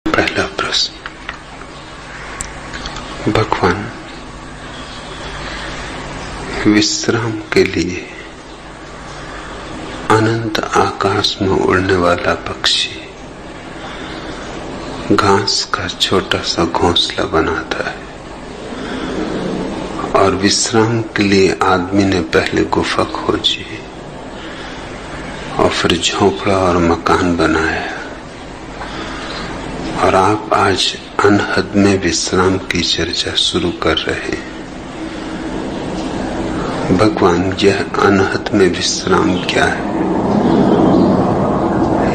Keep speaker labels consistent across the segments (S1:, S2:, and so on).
S1: पहला प्रश्न, भगवान विश्राम के लिए अनंत आकाश में उड़ने वाला पक्षी घास का छोटा सा घोंसला बनाता है और विश्राम के लिए आदमी ने पहले गुफा खोजी और फिर झोंपड़ा और मकान बनाया, और आप आज अनहद में विश्राम की चर्चा शुरू कर रहे हैं। भगवान, यह अनहद में विश्राम क्या है,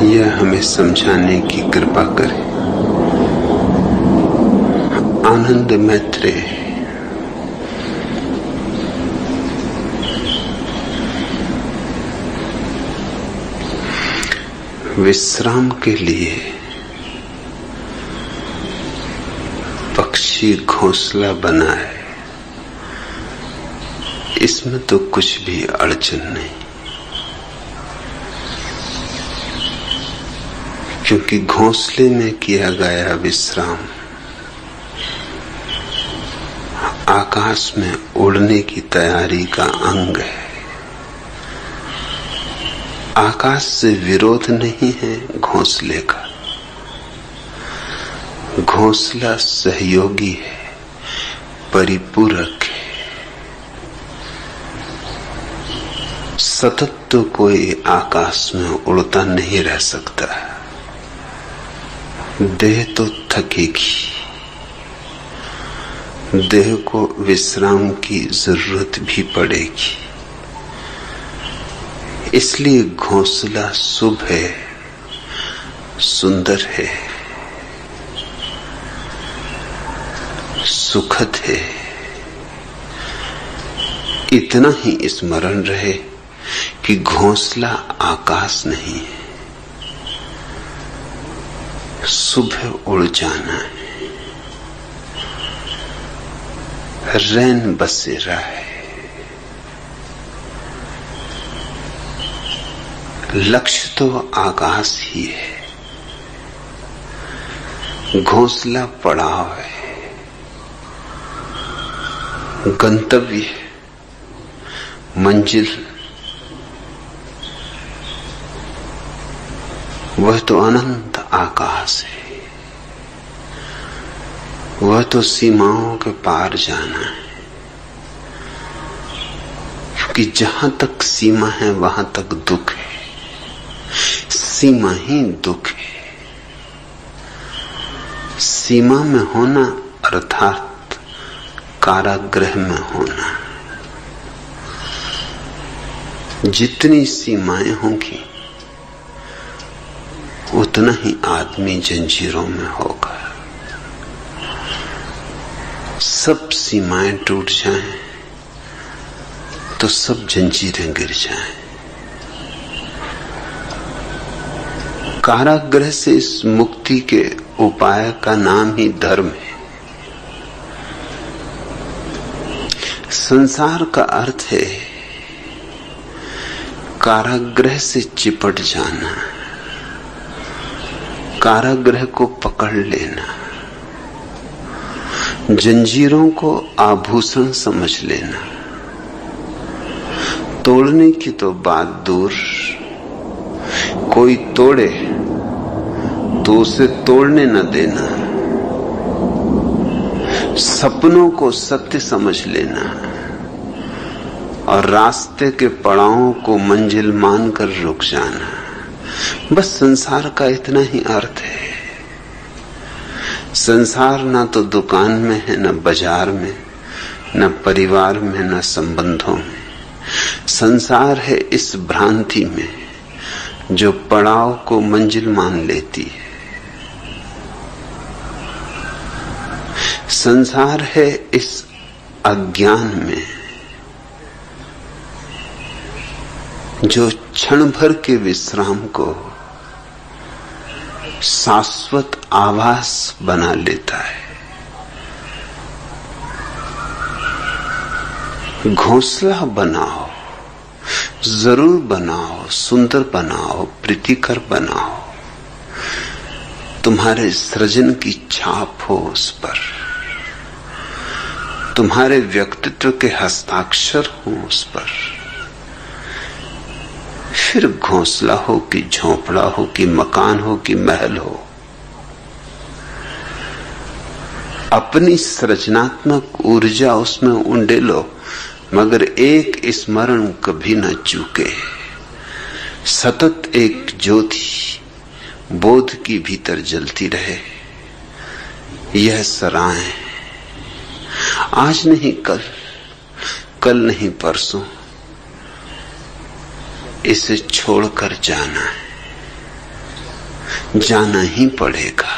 S1: यह हमें समझाने की कृपा करें। आनंद मैत्रेय विश्राम के लिए पक्षी घोंसला बनाए, इसमें तो कुछ भी अड़चन नहीं, क्योंकि घोंसले में किया गया विश्राम आकाश में उड़ने की तैयारी का अंग है। आकाश से विरोध नहीं है घोंसले का, घोंसला सहयोगी है, परिपूरक है। सतत तो कोई आकाश में उड़ता नहीं रह सकता, देह तो थकेगी, देह को विश्राम की जरूरत भी पड़ेगी। इसलिए घोंसला शुभ है, सुंदर है, सुखद है। इतना ही स्मरण रहे कि घोंसला आकाश नहीं है, सुबह उड़ जाना है, रैन बसेरा है। लक्ष्य तो आकाश ही है, घोंसला पड़ाव है, गंतव्य, मंजिल वह तो अनंत आकाश है, वह तो सीमाओं के पार जाना है। क्योंकि जहां तक सीमा है वहां तक दुख है, सीमा ही दुख है। सीमा में होना अर्थात कारागृह में होना। जितनी सीमाएं होंगी उतना ही आदमी जंजीरों में होगा। सब सीमाएं टूट जाएं तो सब जंजीरें गिर जाएं। कारागृह से इस मुक्ति के उपाय का नाम ही धर्म है। संसार का अर्थ है कारागृह से चिपट जाना, कारागृह को पकड़ लेना, जंजीरों को आभूषण समझ लेना। तोड़ने की तो बात दूर, कोई तोड़े तो उसे तोड़ने न देना। सपनों को सत्य समझ लेना और रास्ते के पड़ावों को मंजिल मानकर रुक जाना। बस संसार का इतना ही अर्थ है। संसार ना तो दुकान में है, न बाजार में, न परिवार में, न संबंधों में। संसार है इस भ्रांति में जो पड़ाव को मंजिल मान लेती है। संसार है इस अज्ञान में जो क्षण भर के विश्राम को शाश्वत आभास बना लेता है। घोंसला बनाओ, जरूर बनाओ, सुंदर बनाओ, प्रीतिकर बनाओ, तुम्हारे सृजन की छाप हो उस पर, तुम्हारे व्यक्तित्व के हस्ताक्षर हो उस पर, फिर घोंसला हो कि झोंपड़ा हो कि मकान हो कि महल हो, अपनी सृजनात्मक ऊर्जा उसमें उंडेलो, मगर एक स्मरण कभी न चूके। सतत एक ज्योति बोध की भीतर जलती रहे। यह सराय आज नहीं कल, कल नहीं परसों, इसे छोड़कर जाना है, जाना ही पड़ेगा।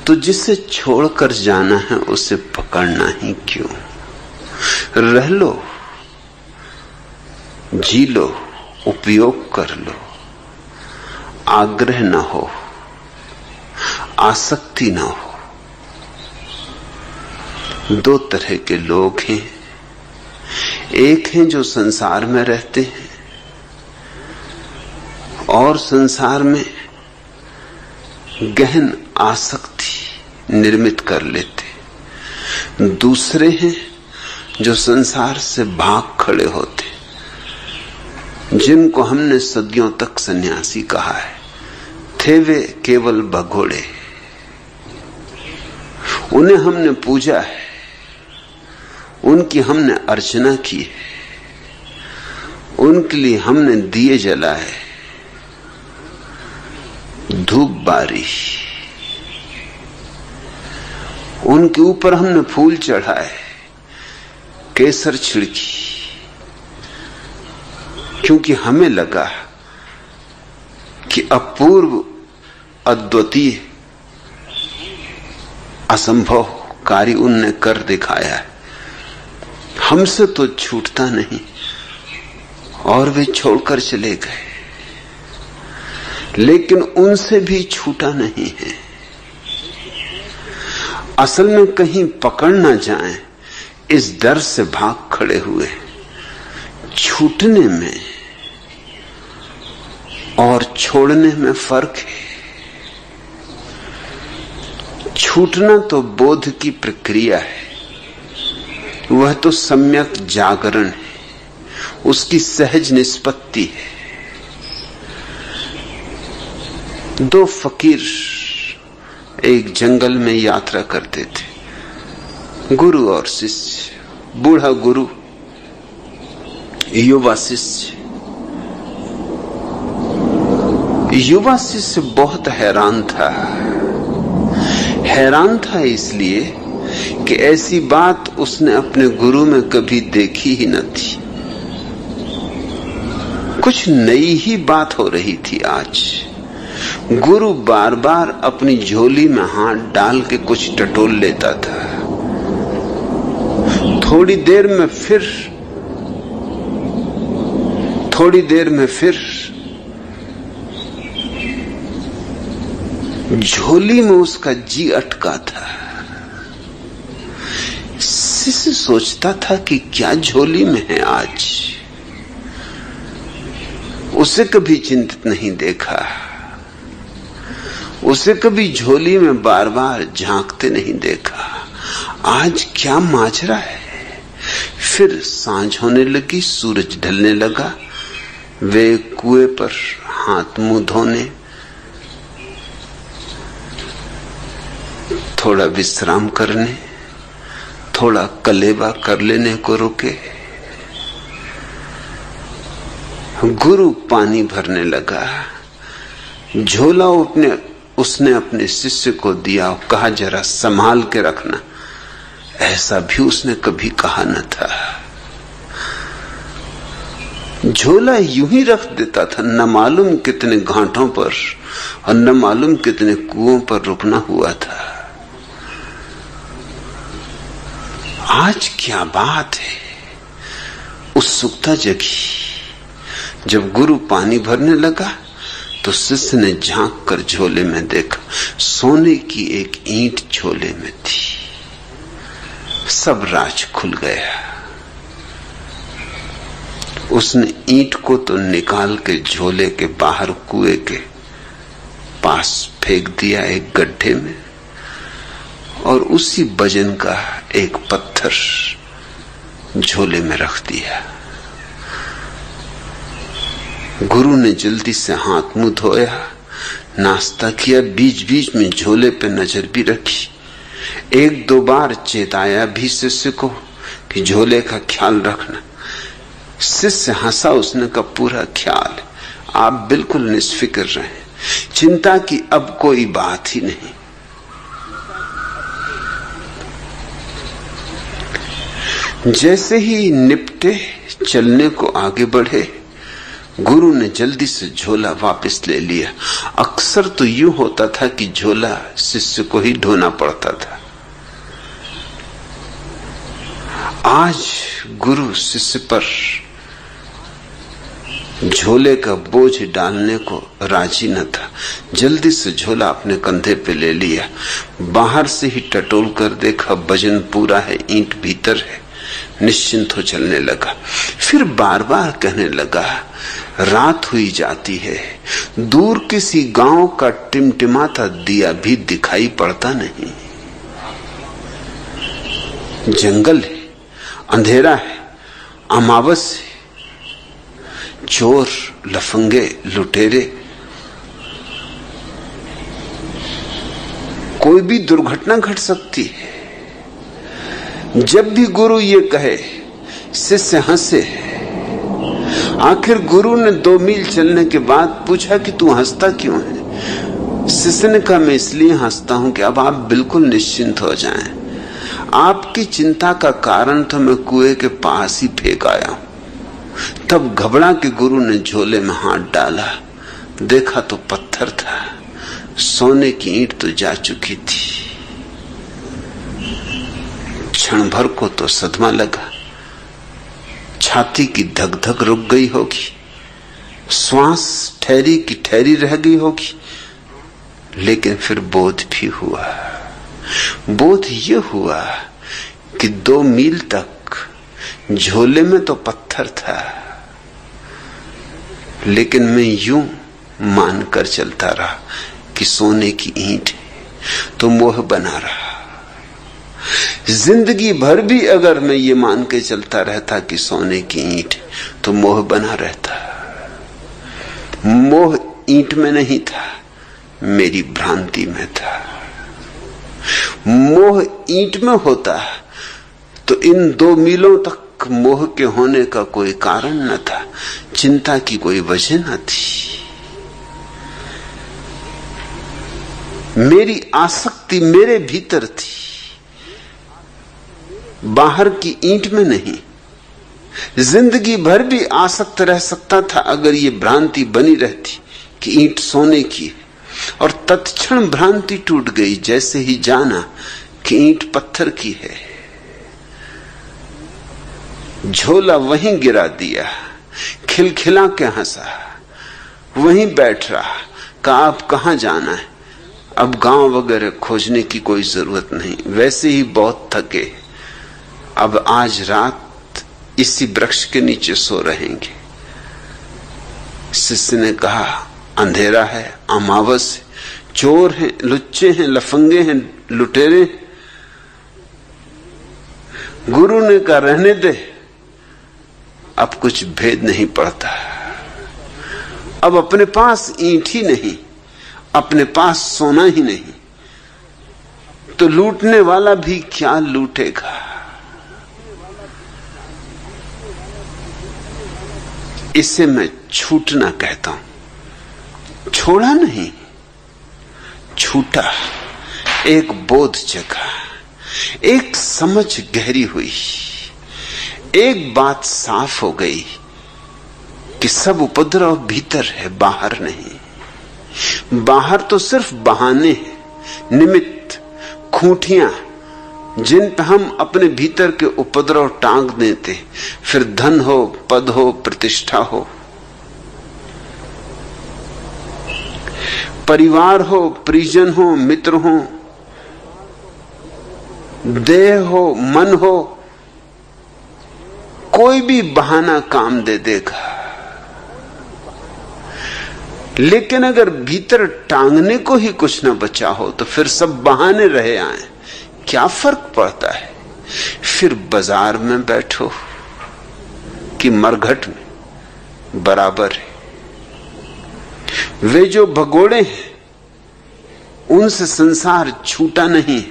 S1: तो जिसे छोड़कर जाना है उसे पकड़ना ही क्यों? रह लो, जी लो, उपयोग कर लो, आग्रह न हो, आसक्ति न हो। दो तरह के लोग हैं, एक हैं जो संसार में रहते हैं और संसार में गहन आसक्ति निर्मित कर लेते, दूसरे हैं जो संसार से भाग खड़े होते, जिनको हमने सदियों तक सन्यासी कहा है। थे वे केवल भगोड़े, उन्हें हमने पूजा है, उनकी हमने अर्चना की है, उनके लिए हमने दिए जलाए, धूप बारी, उनके ऊपर हमने फूल चढ़ाए, केसर छिड़की, क्योंकि हमें लगा कि अपूर्व, अद्वितीय, असंभव कार्य उनने कर दिखाया है, हमसे तो छूटता नहीं, और वे छोड़कर चले गए। लेकिन उनसे भी छूटा नहीं है। असल में कहीं पकड़ ना जाएं, इस डर से भाग खड़े हुए। छूटने में और छोड़ने में फर्क है। छूटना तो बोध की प्रक्रिया है, वह तो सम्यक जागरण है, उसकी सहज निष्पत्ति है। दो फकीर एक जंगल में यात्रा करते थे, गुरु और शिष्य। बूढ़ा गुरु, युवा शिष्य। युवा शिष्य बहुत हैरान था। हैरान था इसलिए कि ऐसी बात उसने अपने गुरु में कभी देखी ही न थी। कुछ नई ही बात हो रही थी आज। गुरु बार बार अपनी झोली में हाथ डाल के कुछ टटोल लेता था। थोड़ी देर में फिर झोली में उसका जी अटका था। शिष्य सोचता था कि क्या झोली में है आज। उसे कभी चिंतित नहीं देखा, उसे कभी झोली में बार बार झांकते नहीं देखा। आज क्या माजरा है। फिर सांझ होने लगी, सूरज ढलने लगा। वे कुएं पर हाथ मुंह धोने, थोड़ा विश्राम करने, थोड़ा कलेबा कर लेने को रुके। गुरु पानी भरने लगा। झोला उसने अपने शिष्य को दिया और कहा, जरा संभाल के रखना। ऐसा भी उसने कभी कहा न था। झोला यूं ही रख देता था, न मालूम कितने घाटों पर और न मालूम कितने कुओं पर रुकना हुआ था। आज क्या बात है। उत्सुकता जगी। जब गुरु पानी भरने लगा तो शिष्य ने झांक कर झोले में देखा। सोने की एक ईंट झोले में थी। सब राज खुल गया। उसने ईंट को तो निकाल के झोले के बाहर कुएं के पास फेंक दिया एक गड्ढे में, और उसी वजन का एक पत्थर झोले में रख दिया। गुरु ने जल्दी से हाथ मुंह धोया, नाश्ता किया, बीच बीच में झोले पे नजर भी रखी, एक दो बार चेताया भी शिष्य को कि झोले का ख्याल रखना। शिष्य हंसा, उसने का पूरा ख्याल, आप बिल्कुल निष्फिक्र रहे, चिंता की अब कोई बात ही नहीं। जैसे ही निपटे चलने को आगे बढ़े, गुरु ने जल्दी से झोला वापस ले लिया। अक्सर तो यूं होता था कि झोला शिष्य को ही ढोना पड़ता था। आज गुरु शिष्य पर झोले का बोझ डालने को राजी न था। जल्दी से झोला अपने कंधे पे ले लिया, बाहर से ही टटोल कर देखा, वजन पूरा है, ईंट भीतर है, निश्चिंत हो चलने लगा। फिर बार बार कहने लगा, रात हुई जाती है, दूर किसी गांव का टिमटिमाता दिया भी दिखाई पड़ता नहीं, जंगल है, अंधेरा है, अमावस है, चोर लफंगे लुटेरे, कोई भी दुर्घटना घट सकती है। जब भी गुरु ये कहे, शिष्य हंसे। आखिर गुरु ने 2 मील चलने के बाद पूछा कि तू हंसता क्यों है? शिष्य ने कहा, मैं इसलिए हंसता हूं कि अब आप बिल्कुल निश्चिंत हो जाएं। आपकी चिंता का कारण तो मैं कुएं के पास ही फेंक आया हूं। तब घबरा के गुरु ने झोले में हाथ डाला, देखा तो पत्थर था, सोने की ईंट तो जा चुकी थी। क्षण भर को तो सदमा लगा, छाती की धक धक रुक गई होगी, श्वास ठहरी की ठहरी रह गई होगी, लेकिन फिर बोध भी हुआ। बोध ये हुआ कि 2 मील तक झोले में तो पत्थर था, लेकिन मैं यूं मान कर चलता रहा कि सोने की ईंट है, तो मोह बना रहा। जिंदगी भर भी अगर मैं ये मान के चलता रहता कि सोने की ईंट, तो मोह बना रहता। मोह ईंट में नहीं था, मेरी भ्रांति में था। मोह ईंट में होता तो इन 2 मीलों तक मोह के होने का कोई कारण न था, चिंता की कोई वजह न थी। मेरी आसक्ति मेरे भीतर थी, बाहर की ईंट में नहीं। जिंदगी भर भी आसक्त रह सकता था अगर ये भ्रांति बनी रहती कि ईंट सोने की है, और तत्क्षण भ्रांति टूट गई जैसे ही जाना कि ईंट पत्थर की है। झोला वहीं गिरा दिया, खिलखिला के हंसा, वहीं बैठ रहा, कहा अब कहां जाना है, अब गांव वगैरह खोजने की कोई जरूरत नहीं, वैसे ही बहुत थके, अब आज रात इसी वृक्ष के नीचे सो रहेंगे। शिष्य ने कहा, अंधेरा है, अमावस है, चोर हैं, लुच्चे हैं, लफंगे हैं, लुटेरे। गुरु ने कहा, रहने दे, अब कुछ भेद नहीं पड़ता। अब अपने पास ईंट ही नहीं, अपने पास सोना ही नहीं, तो लूटने वाला भी क्या लूटेगा। इसे मैं छूटना कहता हूं। छोड़ा नहीं, छूटा। एक बोध जगा, एक समझ गहरी हुई, एक बात साफ हो गई कि सब उपद्रव भीतर है, बाहर नहीं। बाहर तो सिर्फ बहाने हैं, निमित्त, खूंटियां, जिन पे हम अपने भीतर के उपद्रव टांग देते, फिर धन हो, पद हो, प्रतिष्ठा हो, परिवार हो, परिजन हो, मित्र हो, देह हो, मन हो, कोई भी बहाना काम दे देगा। लेकिन अगर भीतर टांगने को ही कुछ न बचा हो तो फिर सब बहाने रहे आए, क्या फर्क पड़ता है? फिर बाजार में बैठो कि मरघट में, बराबर है। वे जो भगोड़े हैं उनसे संसार छूटा नहीं,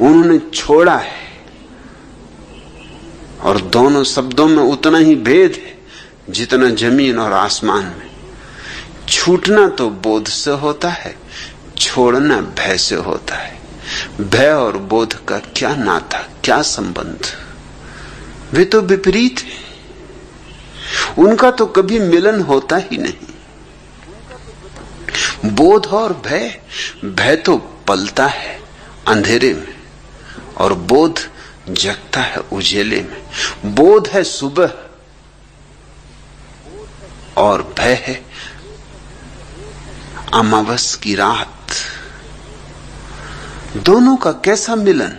S1: उन्होंने छोड़ा है। और दोनों शब्दों में उतना ही भेद है जितना जमीन और आसमान में। छूटना तो बोध से होता है, छोड़ना भय से होता है। भय और बोध का क्या नाता, क्या संबंध? वे तो विपरीत हैं, उनका तो कभी मिलन होता ही नहीं। बोध और भय, भय तो पलता है अंधेरे में और बोध जगता है उजेले में। बोध है सुबह और भय है अमावस की रात। दोनों का कैसा मिलन?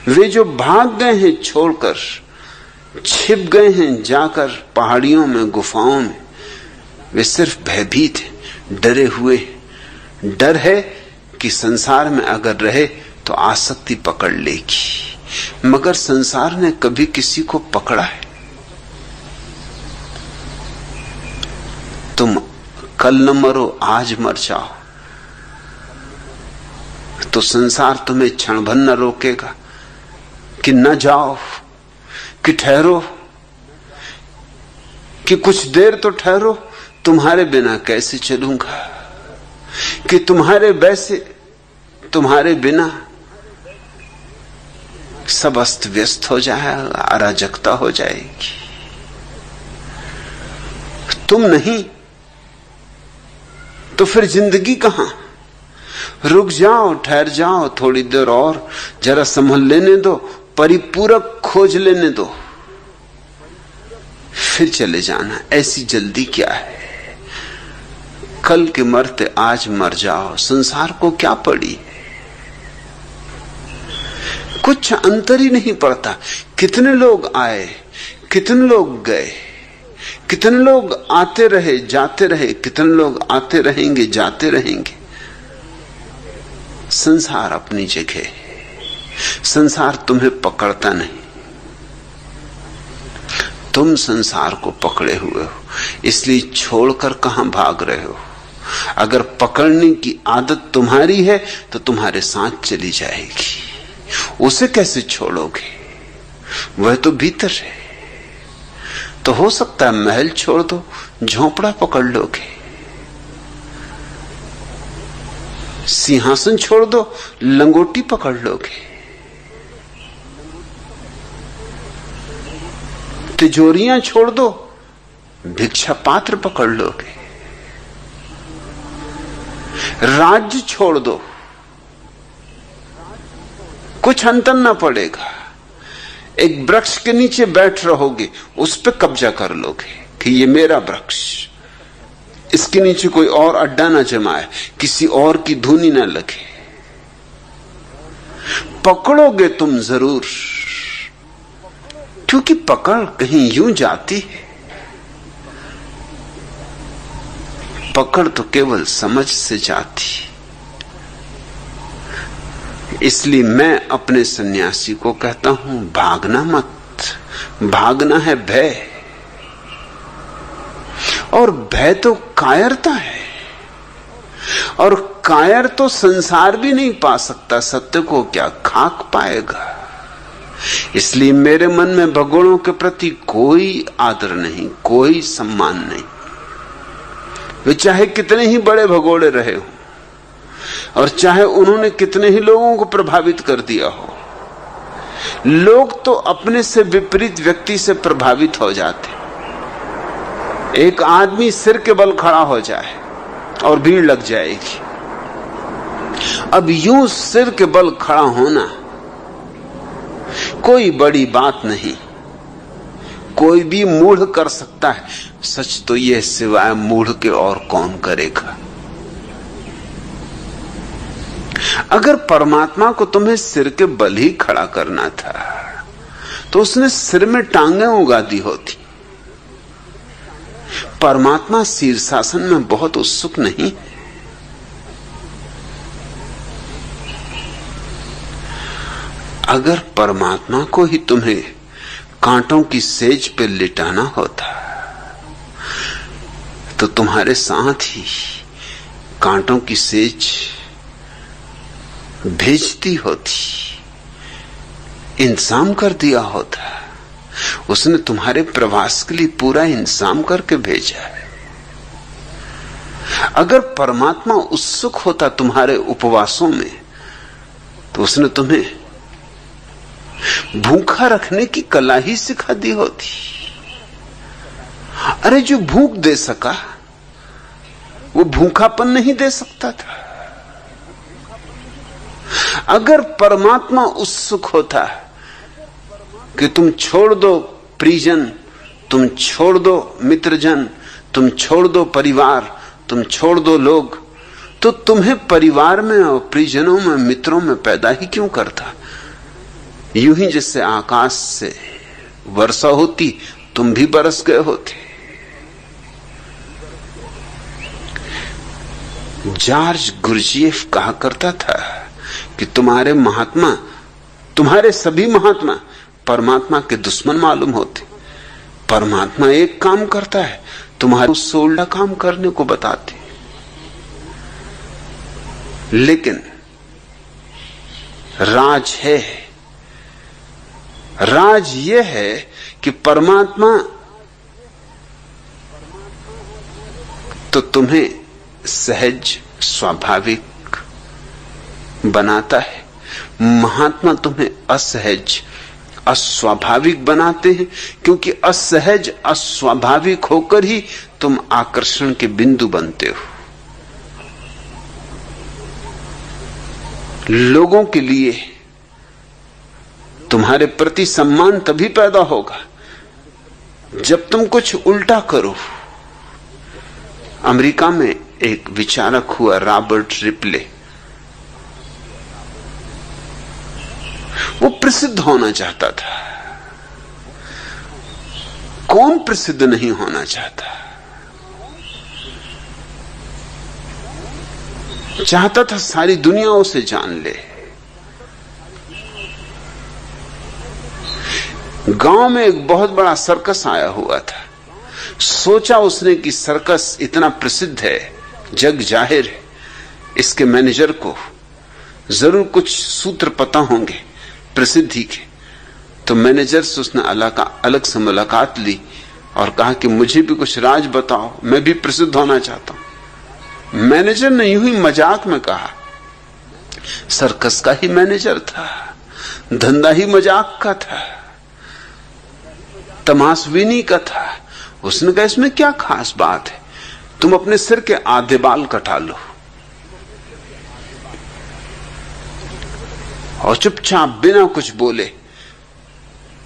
S1: वे जो भाग गए हैं छोड़कर, छिप गए हैं जाकर पहाड़ियों में, गुफाओं में, वे सिर्फ भयभीत हैं, डरे हुए। डर है कि संसार में अगर रहे तो आसक्ति पकड़ लेगी, मगर संसार ने कभी किसी को पकड़ा है? तुम कल न मरो, आज मर जाओ तो संसार तुम्हें क्षण भर न रोकेगा कि न जाओ, कि ठहरो, कि कुछ देर तो ठहरो, तुम्हारे बिना कैसे चलूंगा, कि तुम्हारे बिना सब अस्त व्यस्त हो जाएगा, अराजकता हो जाएगी। तुम नहीं तो फिर जिंदगी कहां? रुक जाओ, ठहर जाओ थोड़ी देर और, जरा संभल लेने दो, परिपूरक खोज लेने दो, फिर चले जाना। ऐसी जल्दी क्या है? कल के मरते आज मर जाओ, संसार को क्या पड़ी? कुछ अंतर ही नहीं पड़ता। कितने लोग आए, कितने लोग गए, कितने लोग आते रहे जाते रहे, कितने लोग आते रहेंगे जाते रहेंगे। संसार अपनी जगह है, संसार तुम्हें पकड़ता नहीं, तुम संसार को पकड़े हुए हो। इसलिए छोड़कर कहां भाग रहे हो? अगर पकड़ने की आदत तुम्हारी है तो तुम्हारे साथ चली जाएगी, उसे कैसे छोड़ोगे? वह तो भीतर है। तो हो सकता है महल छोड़ दो, झोंपड़ा पकड़ लोगे, सिंहासन छोड़ दो, लंगोटी पकड़ लोगे, तिजोरियां छोड़ दो, भिक्षा पात्र पकड़ लोगे, राज्य छोड़ दो, कुछ अंतर ना पड़ेगा। एक वृक्ष के नीचे बैठ रहोगे, उस पर कब्जा कर लोगे कि ये मेरा वृक्ष, इसके नीचे कोई और अड्डा ना जमाए, किसी और की धुनी ना लगे। पकड़ोगे तुम जरूर, क्योंकि पकड़ कहीं यूं जाती है। पकड़ तो केवल समझ से जाती। इसलिए मैं अपने सन्यासी को कहता हूं, भागना मत। भागना है भय, और भय तो कायरता है, और कायर तो संसार भी नहीं पा सकता, सत्य को क्या खाक पाएगा। इसलिए मेरे मन में भगोड़ों के प्रति कोई आदर नहीं, कोई सम्मान नहीं। वे चाहे कितने ही बड़े भगोड़े रहे हो, और चाहे उन्होंने कितने ही लोगों को प्रभावित कर दिया हो। लोग तो अपने से विपरीत व्यक्ति से प्रभावित हो जाते। एक आदमी सिर के बल खड़ा हो जाए और भीड़ लग जाएगी। अब यूं सिर के बल खड़ा होना कोई बड़ी बात नहीं, कोई भी मूढ़ कर सकता है। सच तो यह सिवाय मूढ़ के और कौन करेगा। अगर परमात्मा को तुम्हें सिर के बल ही खड़ा करना था तो उसने सिर में टांगें उगा दी होती। परमात्मा शीर्षासन में बहुत उत्सुक नहीं। अगर परमात्मा को ही तुम्हें कांटों की सेज पे लिटाना होता तो तुम्हारे साथ ही कांटों की सेज भेजती होती, इंतजाम कर दिया होता। उसने तुम्हारे प्रवास के लिए पूरा इंतजाम करके भेजा है। अगर परमात्मा उत्सुक होता तुम्हारे उपवासों में तो उसने तुम्हें भूखा रखने की कला ही सिखा दी होती। अरे जो भूख दे सका वो भूखापन नहीं दे सकता था। अगर परमात्मा उत्सुक होता कि तुम छोड़ दो परिजन, तुम छोड़ दो मित्रजन, तुम छोड़ दो परिवार, तुम छोड़ दो लोग, तो तुम्हें परिवार में और परिजनों में, मित्रों में पैदा ही क्यों करता? यूं ही जैसे आकाश से वर्षा होती तुम भी बरस गए होते। जॉर्ज गुरजीएफ कहा करता था कि तुम्हारे महात्मा, तुम्हारे सभी महात्मा परमात्मा के दुश्मन मालूम होते। परमात्मा एक काम करता है, तुम्हारे उससे उल्टा काम करने को बताते। लेकिन राज है, राज यह है कि परमात्मा तो तुम्हें सहज स्वाभाविक बनाता है, महात्मा तुम्हें असहज अस्वाभाविक बनाते हैं, क्योंकि असहज अस्वाभाविक होकर ही तुम आकर्षण के बिंदु बनते हो। लोगों के लिए तुम्हारे प्रति सम्मान तभी पैदा होगा जब तुम कुछ उल्टा करो। अमेरिका में एक विचारक हुआ रॉबर्ट रिपले, वो प्रसिद्ध होना चाहता था। कौन प्रसिद्ध नहीं होना चाहता? चाहता था सारी दुनिया उसे जान ले। गांव में एक बहुत बड़ा सर्कस आया हुआ था। सोचा उसने कि सर्कस इतना प्रसिद्ध है, जग जाहिर है, इसके मैनेजर को जरूर कुछ सूत्र पता होंगे प्रसिद्धि के। तो मैनेजर से उसने अलग से मुलाकात ली और कहा कि मुझे भी कुछ राज बताओ, मैं भी प्रसिद्ध होना चाहता हूं। मैनेजर ने यूं ही मजाक में कहा, सर्कस का ही मैनेजर था, धंधा ही मजाक का था, तमाशबीनी का था। उसने कहा इसमें क्या खास बात है, तुम अपने सिर के आधे बाल कटा लो और चुपचाप बिना कुछ बोले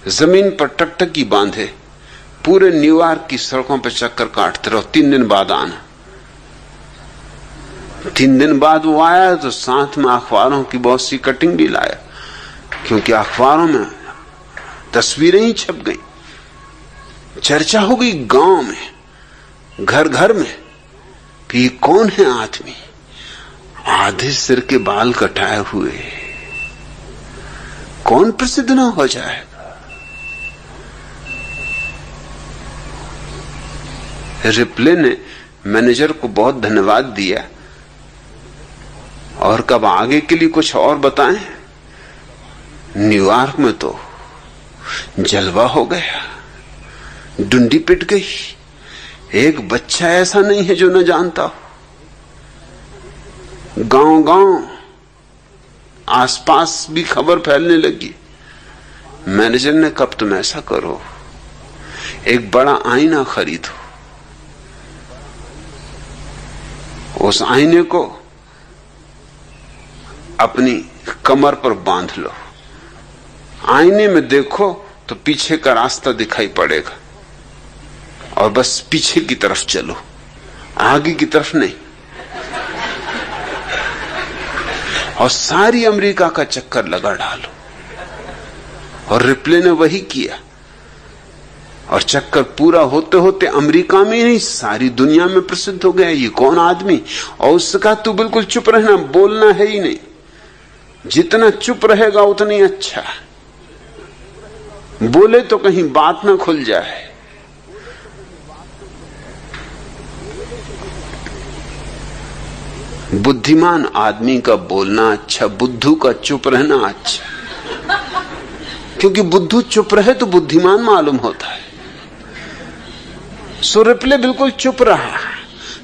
S1: जमीन पर टकटकी बांधे पूरे न्यूयॉर्क की सड़कों पर चक्कर काटते रहो। 3 दिन बाद आना। 3 दिन बाद वो आया तो साथ में अखबारों की बहुत सी कटिंग भी लाया, क्योंकि अखबारों में तस्वीरें ही छप गई। चर्चा हो गई गांव में, घर घर में कि कौन है आदमी आधे सिर के बाल कटाए हुए, कौन प्रसिद्ध ना हो जाएगा। रिप्ले ने मैनेजर को बहुत धन्यवाद दिया और कब आगे के लिए कुछ और बताएं। न्यूयॉर्क में तो जलवा हो गया, डुंडी पिट गई। एक बच्चा ऐसा नहीं है जो न जानता हो। गांव गांव आसपास भी खबर फैलने लगी। मैनेजर ने कब तुम ऐसा करो, एक बड़ा आईना खरीदो, उस आईने को अपनी कमर पर बांध लो, आईने में देखो तो पीछे का रास्ता दिखाई पड़ेगा और बस पीछे की तरफ चलो, आगे की तरफ नहीं। और सारी अमेरिका का चक्कर लगा डालो। और रिप्ले ने वही किया। और चक्कर पूरा होते होते अमेरिका में नहीं सारी दुनिया में प्रसिद्ध हो गया ये कौन आदमी। और उससे कहा तू बिल्कुल चुप रहना, बोलना है ही नहीं, जितना चुप रहेगा उतना ही अच्छा, बोले तो कहीं बात ना खुल जाए। बुद्धिमान आदमी का बोलना अच्छा, बुद्धू का चुप रहना अच्छा, क्योंकि बुद्धू चुप रहे तो बुद्धिमान मालूम होता है। सो रिप्ले बिल्कुल चुप रहा,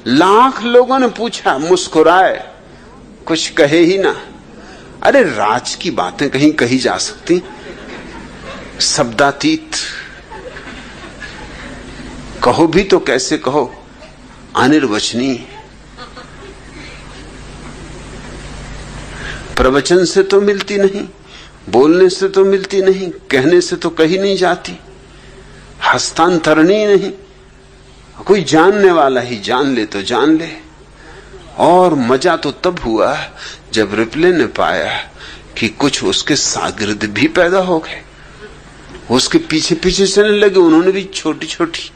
S1: लाख लोगों ने पूछा, मुस्कुराए, कुछ कहे ही ना। अरे राज की बातें कहीं कही जा सकती, शब्दातीत कहो भी तो कैसे कहो, अनिर्वचनीय। प्रवचन से तो मिलती नहीं, बोलने से तो मिलती नहीं, कहने से तो कही नहीं जाती, हस्तांतरणी नहीं। कोई जानने वाला ही जान ले तो जान ले। और मजा तो तब हुआ जब रिप्ले ने पाया कि कुछ उसके शागिर्द भी पैदा हो गए, उसके पीछे पीछे चलने लगे। उन्होंने भी छोटी छोटी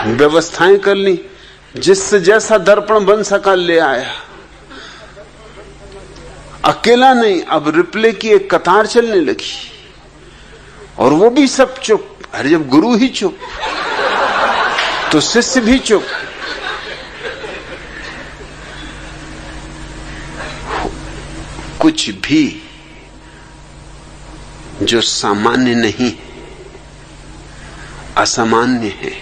S1: व्यवस्थाएं कर ली, जिससे जैसा दर्पण बन सका ले आया। अकेला नहीं, अब रिप्ले की एक कतार चलने लगी और वो भी सब चुप। अरे जब गुरु ही चुप तो शिष्य भी चुप। कुछ भी जो सामान्य नहीं है, असामान्य है,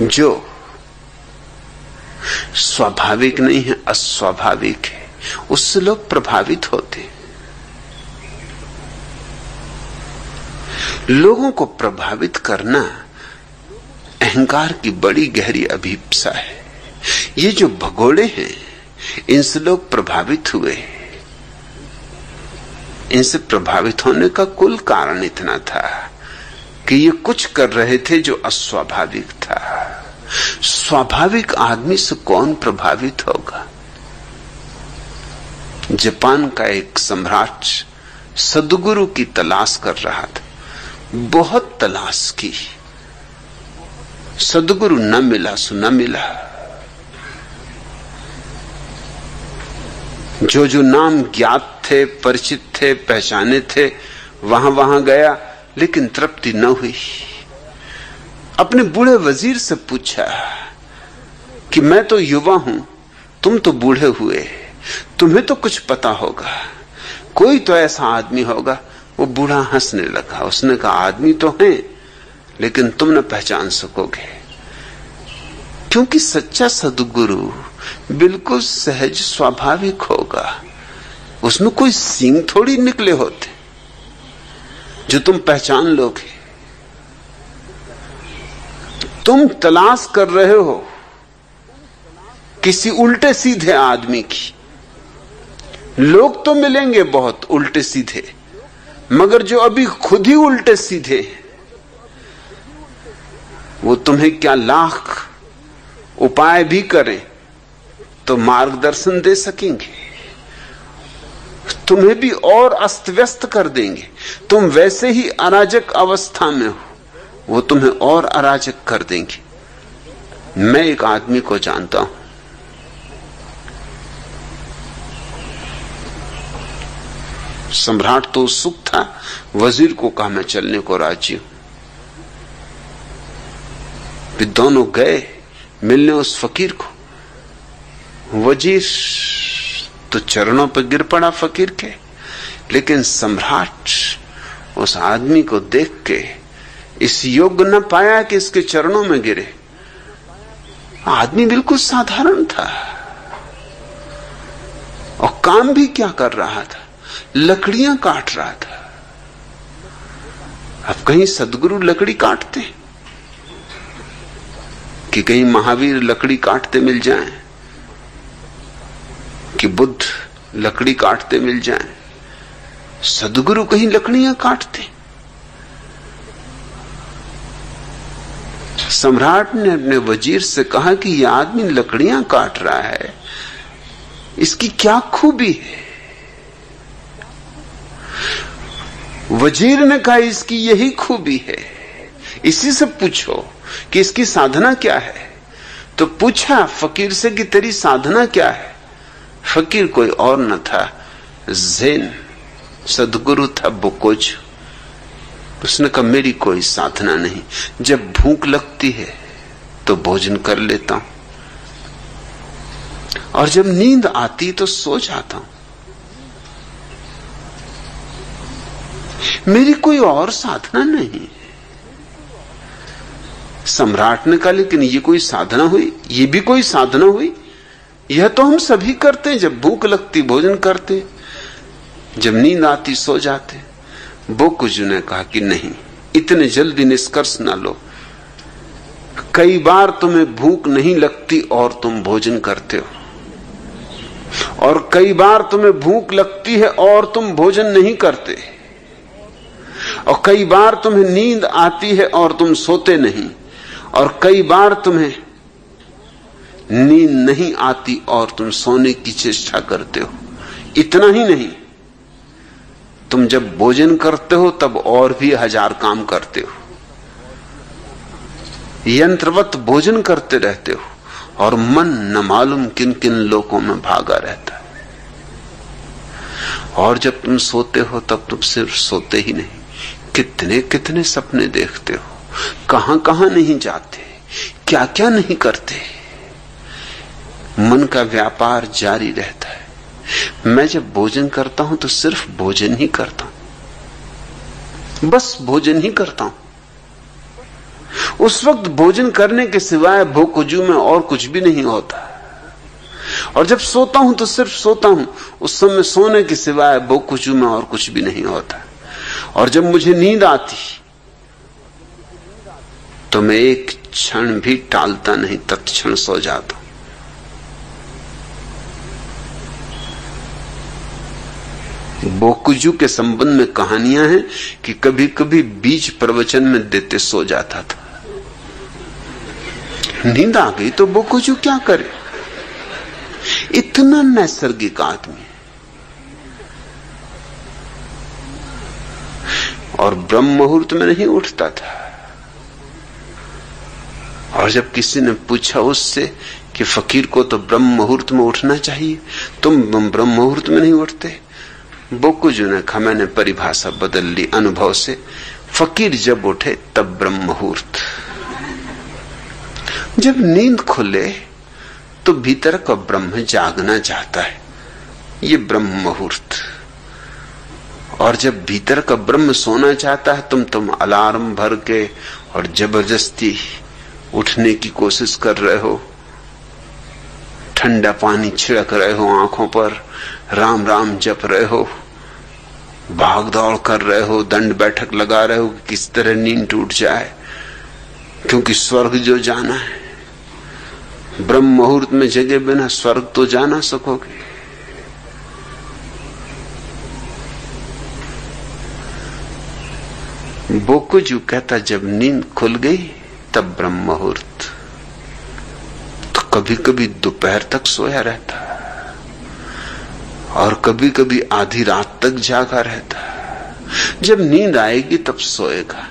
S1: जो स्वाभाविक नहीं है, अस्वाभाविक है, उससे लोग प्रभावित होते हैं। लोगों को प्रभावित करना अहंकार की बड़ी गहरी अभिप्सा है। ये जो भगोड़े हैं, इनसे लोग प्रभावित हुए। इनसे प्रभावित होने का कुल कारण इतना था कि ये कुछ कर रहे थे जो अस्वाभाविक था। स्वाभाविक आदमी से कौन प्रभावित होगा? जापान का एक सम्राट सद्गुरु की तलाश कर रहा था, बहुत तलाश की, सद्गुरु न मिला सो न मिला। जो जो नाम ज्ञात थे, परिचित थे, पहचाने थे, वहां वहां गया, लेकिन तृप्ति न हुई। अपने बूढ़े वजीर से पूछा कि मैं तो युवा हूं, तुम तो बूढ़े हुए, तुम्हें तो कुछ पता होगा, कोई तो ऐसा आदमी होगा। वो बूढ़ा हंसने लगा। उसने कहा आदमी तो है, लेकिन तुम न पहचान सकोगे, क्योंकि सच्चा सद्गुरु बिल्कुल सहज स्वाभाविक होगा। उसमें कोई सींग थोड़ी निकले होते जो तुम पहचान लोगे। तुम तलाश कर रहे हो किसी उल्टे सीधे आदमी की। लोग तो मिलेंगे बहुत उल्टे सीधे, मगर जो अभी खुद ही उल्टे सीधे, वो तुम्हें क्या लाख उपाय भी करें तो मार्गदर्शन दे सकेंगे, तुम्हें भी और अस्त व्यस्त कर देंगे। तुम वैसे ही अराजक अवस्था में हो, वो तुम्हें और अराजक कर देंगे। मैं एक आदमी को जानता हूं, सम्राट तो उत्सुक था, वजीर को कहा मैं चलने को राजी हूं। फिर दोनों गए मिलने उस फकीर को। वजीर तो चरणों पर गिर पड़ा फकीर के, लेकिन सम्राट उस आदमी को देख के इस योग्य न पाया कि इसके चरणों में गिरे। आदमी बिल्कुल साधारण था और काम भी क्या कर रहा था, लकड़ियां काट रहा था। अब कहीं सद्गुरु लकड़ी काटते कि कहीं महावीर लकड़ी काटते मिल जाएं, कि बुद्ध लकड़ी काटते मिल जाएं। सद्गुरु कहीं लकड़ियां काटते। सम्राट ने अपने वजीर से कहा कि यह आदमी लकड़ियां काट रहा है, इसकी क्या खूबी है? वजीर ने कहा इसकी यही खूबी है, इसी से पूछो कि इसकी साधना क्या है। तो पूछा फकीर से कि तेरी साधना क्या है। फकीर कोई और न था, ज़ेन सदगुरु था बोकोजू। उसने कहा मेरी कोई साधना नहीं, जब भूख लगती है तो भोजन कर लेता हूं, और जब नींद आती तो सो जाता हूं। मेरी कोई और साधना नहीं। सम्राट ने कहा लेकिन ये कोई साधना हुई? ये भी कोई साधना हुई? यह तो हम सभी करते हैं, जब भूख लगती भोजन करते, जब नींद आती सो जाते। बोकोजू ने कहा कि नहीं, इतने जल्दी निष्कर्ष ना लो। कई बार तुम्हें भूख नहीं लगती और तुम भोजन करते हो, और कई बार तुम्हें भूख लगती है और तुम भोजन नहीं करते, और कई बार तुम्हें नींद आती है और तुम सोते नहीं, और कई बार तुम्हें नींद नहीं आती और तुम सोने की चेष्टा करते हो। इतना ही नहीं, तुम जब भोजन करते हो तब और भी 1000 काम करते हो, यंत्रवत भोजन करते रहते हो, और मन न मालूम किन किन लोकों में भागा रहता है। और जब तुम सोते हो तब तुम सिर्फ सोते ही नहीं, कितने कितने सपने देखते हो, कहां कहां नहीं जाते, क्या क्या नहीं करते। मन का व्यापार जारी रहता है। मैं जब भोजन करता हूं तो सिर्फ भोजन ही करता हूं, बस भोजन ही करता हूं। उस वक्त भोजन करने के सिवाय बोकोजू में और कुछ भी नहीं होता। और जब सोता हूं तो सिर्फ सोता हूं, उस समय सोने के सिवाय बोकोजू में और कुछ भी नहीं होता। और जब मुझे नींद आती तो मैं एक क्षण भी टालता नहीं, तत्क्षण सो जाता हूं। बोकोजू के संबंध में कहानियां हैं कि कभी कभी बीच प्रवचन में देते सो जाता था। नींद आ गई तो बोकोजू क्या करे, इतना नैसर्गिक आदमी। और ब्रह्म मुहूर्त में नहीं उठता था। और जब किसी ने पूछा उससे कि फकीर को तो ब्रह्म मुहूर्त में उठना चाहिए, तुम ब्रह्म मुहूर्त में नहीं उठते, बोकोजू ने कहा मैंने परिभाषा बदल ली अनुभव से, फकीर जब उठे तब ब्रह्म मुहूर्त। जब नींद खुले तो भीतर का ब्रह्म जागना चाहता है, ये ब्रह्म मुहूर्त। और जब भीतर का ब्रह्म सोना चाहता है, तुम अलार्म भर के और जबरदस्ती उठने की कोशिश कर रहे हो, ठंडा पानी छिड़क रहे हो आंखों पर, राम राम जप रहे हो, भाग दौड़ कर रहे हो, दंड बैठक लगा रहे हो कि किस तरह नींद टूट जाए, क्योंकि स्वर्ग जो जाना है। ब्रह्म मुहूर्त में जगे बिना स्वर्ग तो जा ना सकोगे। बोकोजू कहता जब नींद खुल गई तब ब्रह्म मुहूर्त। तो कभी कभी दोपहर तक सोया रहता और कभी कभी आधी रात तक जागा रहता। जब नींद आएगी तब सोएगा,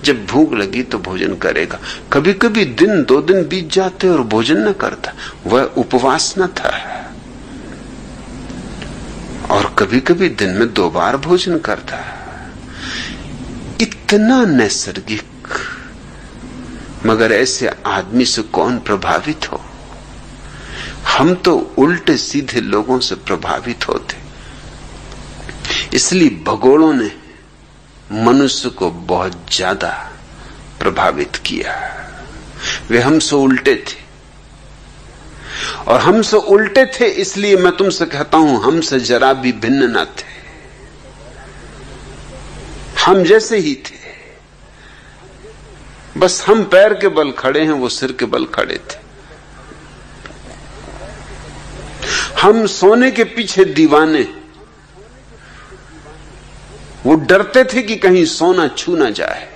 S1: जब भूख लगी तो भोजन करेगा। कभी कभी दिन 2 दिन बीत जाते और भोजन न करता, वह उपवास न था। और कभी कभी दिन में 2 बार भोजन करता। इतना नैसर्गिक, मगर ऐसे आदमी से कौन प्रभावित हो। हम तो उल्टे सीधे लोगों से प्रभावित होते, इसलिए भगोड़ों ने मनुष्य को बहुत ज्यादा प्रभावित किया। वे हमसे उल्टे थे, और हमसे उल्टे थे इसलिए मैं तुमसे कहता हूं हमसे जरा भी भिन्न न थे। हम जैसे ही थे, बस हम पैर के बल खड़े हैं, वो सिर के बल खड़े थे। हम सोने के पीछे दीवाने, वो डरते थे कि कहीं सोना छू ना जाए।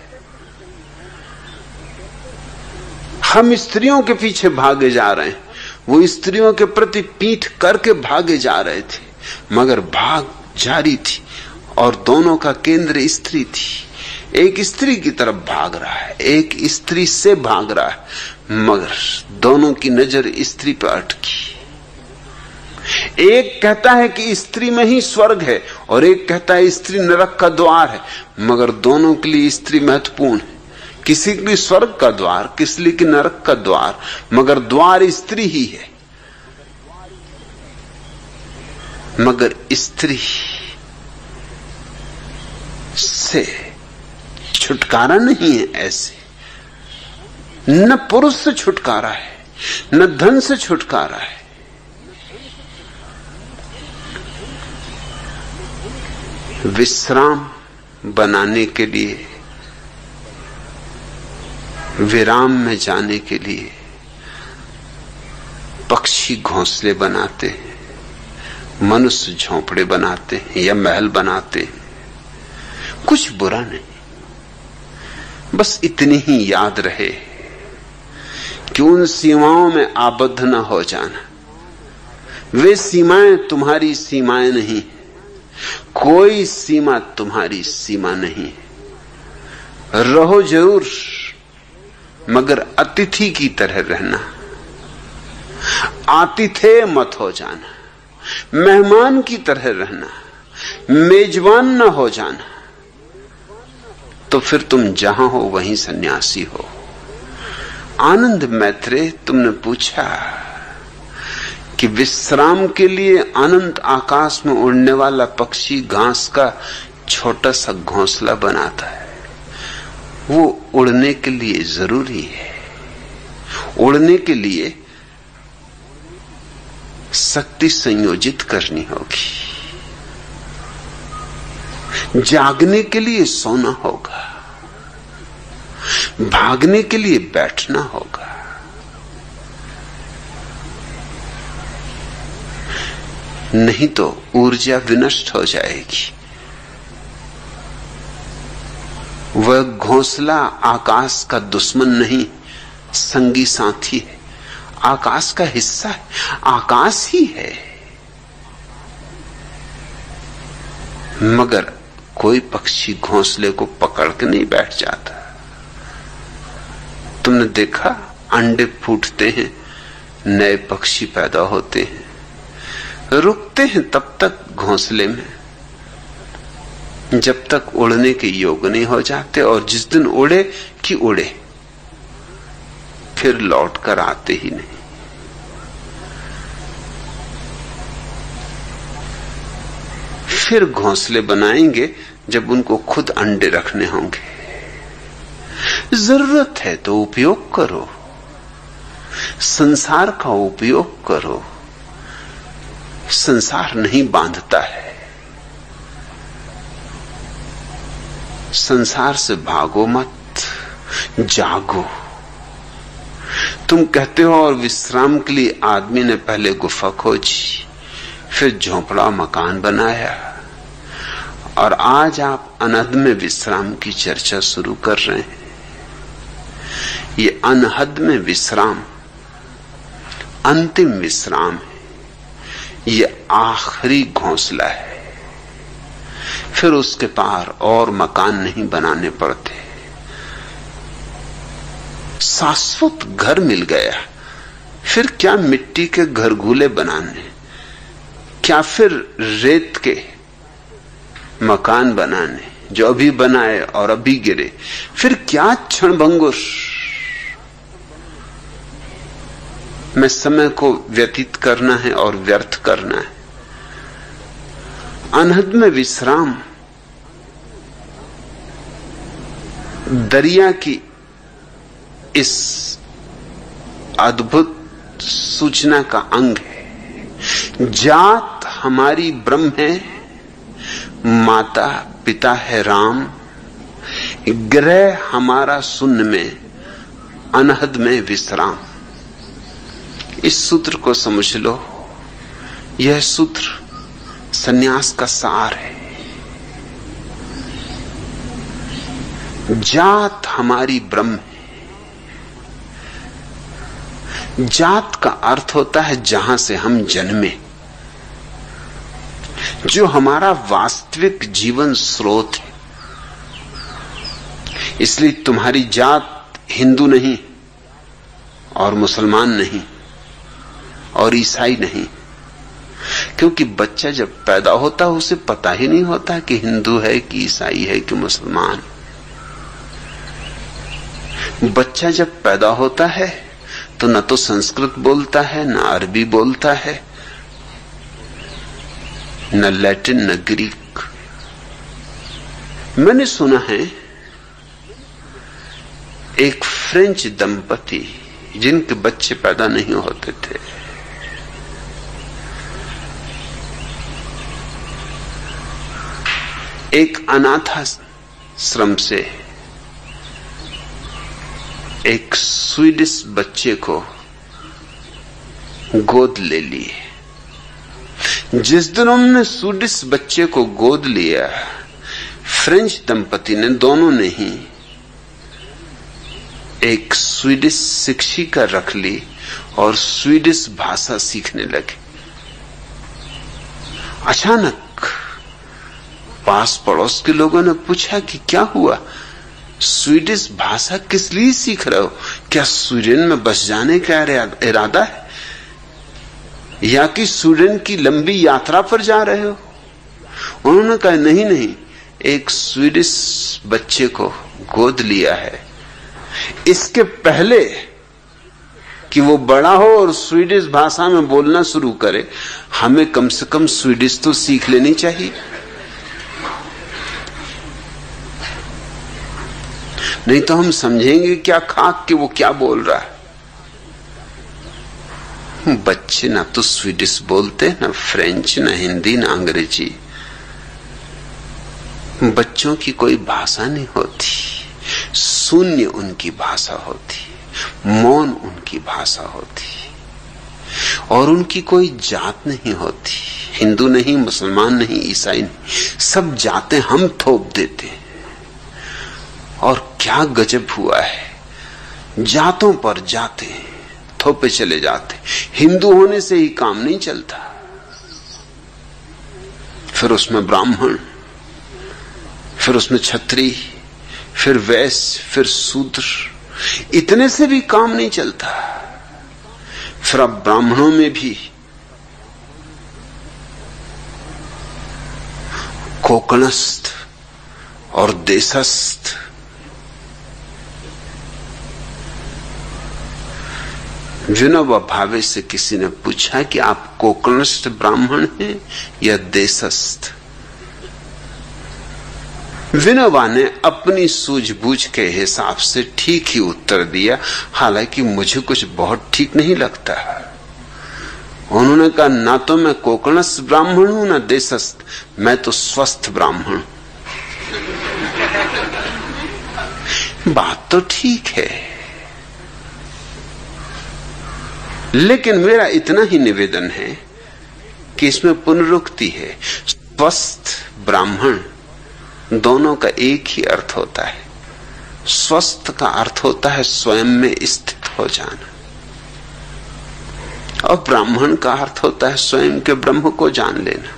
S1: हम स्त्रियों के पीछे भागे जा रहे हैं, वो स्त्रियों के प्रति पीठ करके भागे जा रहे थे, मगर भाग जारी थी और दोनों का केंद्र स्त्री थी। एक स्त्री की तरफ भाग रहा है, एक स्त्री से भाग रहा है, मगर दोनों की नजर स्त्री पर अटकी। एक कहता है कि स्त्री में ही स्वर्ग है और एक कहता है स्त्री नरक का द्वार है, मगर दोनों के लिए स्त्री महत्वपूर्ण है। किसी के लिए स्वर्ग का द्वार, किसी लिए नरक का द्वार, मगर द्वार स्त्री ही है। मगर स्त्री से छुटकारा नहीं है। ऐसे न पुरुष से छुटकारा है, न धन से छुटकारा है। विश्राम बनाने के लिए, विराम में जाने के लिए पक्षी घोंसले बनाते हैं, मनुष्य झोंपड़े बनाते हैं या महल बनाते हैं। कुछ बुरा नहीं, बस इतनी ही याद रहे कि उन सीमाओं में आबद्ध न हो जाना। वे सीमाएं तुम्हारी सीमाएं नहीं, कोई सीमा तुम्हारी सीमा नहीं। रहो जरूर, मगर अतिथि की तरह रहना, आतिथेय मत हो जाना, मेहमान की तरह रहना, मेजबान न हो जाना। तो फिर तुम जहां हो वहीं सन्यासी हो। आनंद मैत्रेय, तुमने पूछा कि विश्राम के लिए अनंत आकाश में उड़ने वाला पक्षी घास का छोटा सा घोंसला बनाता है। वो उड़ने के लिए जरूरी है। उड़ने के लिए शक्ति संयोजित करनी होगी, जागने के लिए सोना होगा, भागने के लिए बैठना होगा। नहीं तो ऊर्जा विनष्ट हो जाएगी। वह घोंसला आकाश का दुश्मन नहीं, संगी साथी है, आकाश का हिस्सा है, आकाश ही है। मगर कोई पक्षी घोंसले को पकड़ के नहीं बैठ जाता। तुमने देखा, अंडे फूटते हैं, नए पक्षी पैदा होते हैं, रुकते हैं तब तक घोंसले में जब तक उड़ने के योग नहीं हो जाते, और जिस दिन उड़े कि उड़े, फिर लौट कर आते ही नहीं। फिर घोंसले बनाएंगे जब उनको खुद अंडे रखने होंगे। जरूरत है तो उपयोग करो, संसार का उपयोग करो। संसार नहीं बांधता है। संसार से भागो मत, जागो। तुम कहते हो और विश्राम के लिए आदमी ने पहले गुफा खोजी, फिर झोंपड़ा मकान बनाया, और आज आप अनहद में विश्राम की चर्चा शुरू कर रहे हैं। ये अनहद में विश्राम अंतिम विश्राम है, ये आखिरी घोंसला है। फिर उसके पार और मकान नहीं बनाने पड़ते, शाश्वत घर मिल गया। फिर क्या मिट्टी के घरगुले बनाने, क्या फिर रेत के मकान बनाने जो अभी बनाए और अभी गिरे। फिर क्या क्षणभंगुर में समय को व्यतीत करना है और व्यर्थ करना है। अनहद में विश्राम दरिया की इस अद्भुत सूचना का अंग है। जात हमारी ब्रह्म है, माता पिता है राम, ग्रह हमारा शून्य में, अनहद में विश्राम। इस सूत्र को समझ लो, यह सूत्र सन्यास का सार है। जात हमारी ब्रह्म है। जात का अर्थ होता है जहां से हम जन्मे। जो हमारा वास्तविक जीवन स्रोत है। इसलिए तुम्हारी जात हिंदू नहीं और मुसलमान नहीं और ईसाई नहीं, क्योंकि बच्चा जब पैदा होता है उसे पता ही नहीं होता कि हिंदू है कि ईसाई है कि मुसलमान। बच्चा जब पैदा होता है तो न तो संस्कृत बोलता है, न अरबी बोलता है, न लैटिन, न ग्रीक। मैंने सुना है एक फ्रेंच दंपति जिनके बच्चे पैदा नहीं होते थे, एक अनाथाश्रम से एक स्वीडिश बच्चे को गोद ले लिए। जिस दिन उन्होंने स्वीडिश बच्चे को गोद लिया, फ्रेंच दंपति ने, दोनों ने ही एक स्वीडिश शिक्षिका रख ली और स्वीडिश भाषा सीखने लगे। अचानक पास पड़ोस के लोगों ने पूछा कि क्या हुआ, स्वीडिश भाषा किस लिए सीख रहे हो? क्या स्वीडन में बस जाने का इरादा है या कि स्वीडन की लंबी यात्रा पर जा रहे हो? उन्होंने कहा नहीं नहीं, एक स्वीडिश बच्चे को गोद लिया है, इसके पहले कि वो बड़ा हो और स्वीडिश भाषा में बोलना शुरू करे, हमें कम से कम स्वीडिश तो सीख लेनी चाहिए। नहीं तो हम समझेंगे क्या खाक कि वो क्या बोल रहा है। बच्चे ना तो स्वीडिश बोलते, ना फ्रेंच, ना हिंदी, ना अंग्रेजी। बच्चों की कोई भाषा नहीं होती, शून्य उनकी भाषा होती, मौन उनकी भाषा होती, और उनकी कोई जात नहीं होती। हिंदू नहीं, मुसलमान नहीं, ईसाई नहीं, सब जातें हम थोप देते हैं। और क्या गजब हुआ है, जातों पर जाते थोपे चले जाते। हिंदू होने से ही काम नहीं चलता, फिर उसमें ब्राह्मण, फिर उसमें क्षत्रिय, फिर वैश्य, फिर शूद्र, इतने से भी काम नहीं चलता। फिर अब ब्राह्मणों में भी कोकणस्थ और देशस्थ। विनोबा भावे से किसी ने पूछा कि आप कोकणस्थ ब्राह्मण हैं या देशस्थ? विनोबा ने अपनी सूझबूझ के हिसाब से ठीक ही उत्तर दिया, हालांकि मुझे कुछ बहुत ठीक नहीं लगता। उन्होंने कहा ना तो मैं कोकणस्थ ब्राह्मण हूं ना देशस्थ, मैं तो स्वस्थ ब्राह्मण। बात तो ठीक है, लेकिन मेरा इतना ही निवेदन है कि इसमें पुनरुक्ति है। स्वस्थ ब्राह्मण दोनों का एक ही अर्थ होता है। स्वस्थ का अर्थ होता है स्वयं में स्थित हो जाना, और ब्राह्मण का अर्थ होता है स्वयं के ब्रह्म को जान लेना।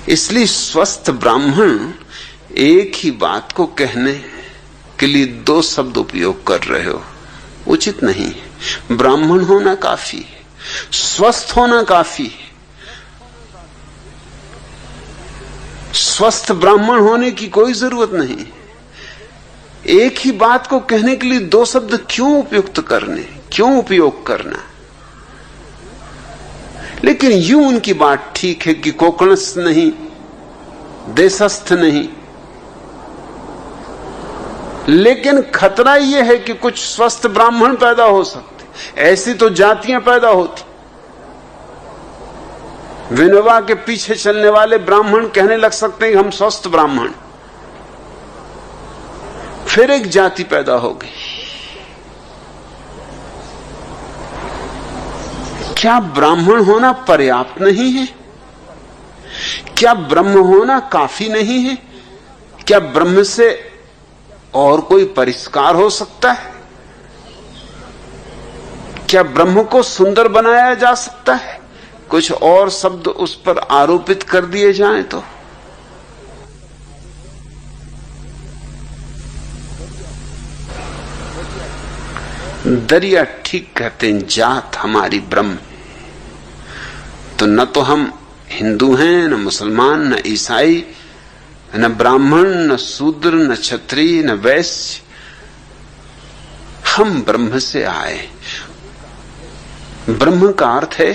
S1: इसलिए स्वस्थ ब्राह्मण एक ही बात को कहने के लिए दो शब्द उपयोग कर रहे हो, उचित नहीं है। ब्राह्मण होना काफी है, स्वस्थ होना काफी है। स्वस्थ ब्राह्मण होने की कोई जरूरत नहीं। एक ही बात को कहने के लिए दो शब्द क्यों उपयुक्त करने, क्यों उपयोग करना? लेकिन यूं उनकी बात ठीक है कि कोकणस्थ नहीं, देशस्थ नहीं। लेकिन खतरा यह है कि कुछ स्वस्थ ब्राह्मण पैदा हो सकते, ऐसी तो जातियां पैदा होती। विनोबा के पीछे चलने वाले ब्राह्मण कहने लग सकते हैं कि हम स्वस्थ ब्राह्मण, फिर एक जाति पैदा हो गई। क्या ब्राह्मण होना पर्याप्त नहीं है? क्या ब्रह्म होना काफी नहीं है? क्या ब्रह्म से और कोई परिष्कार हो सकता है? क्या ब्रह्म को सुंदर बनाया जा सकता है? कुछ और शब्द उस पर आरोपित कर दिए जाएं तो दरिया ठीक कहते हैं, जात हमारी ब्रह्म। तो न तो हम हिंदू हैं, न मुसलमान, न ईसाई, न ब्राह्मण, न शूद्र, न क्षत्रिय, न वैश्य। हम ब्रह्म से आए। ब्रह्म का अर्थ है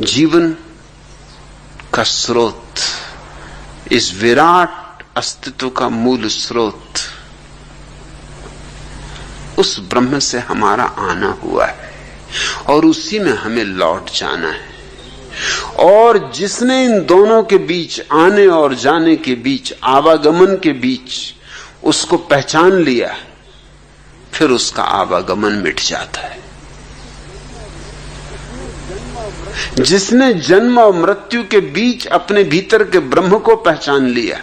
S1: जीवन का स्रोत, इस विराट अस्तित्व का मूल स्रोत। उस ब्रह्म से हमारा आना हुआ है और उसी में हमें लौट जाना है। और जिसने इन दोनों के बीच, आने और जाने के बीच, आवागमन के बीच उसको पहचान लिया, फिर उसका आवागमन मिट जाता है। जिसने जन्म और मृत्यु के बीच अपने भीतर के ब्रह्म को पहचान लिया,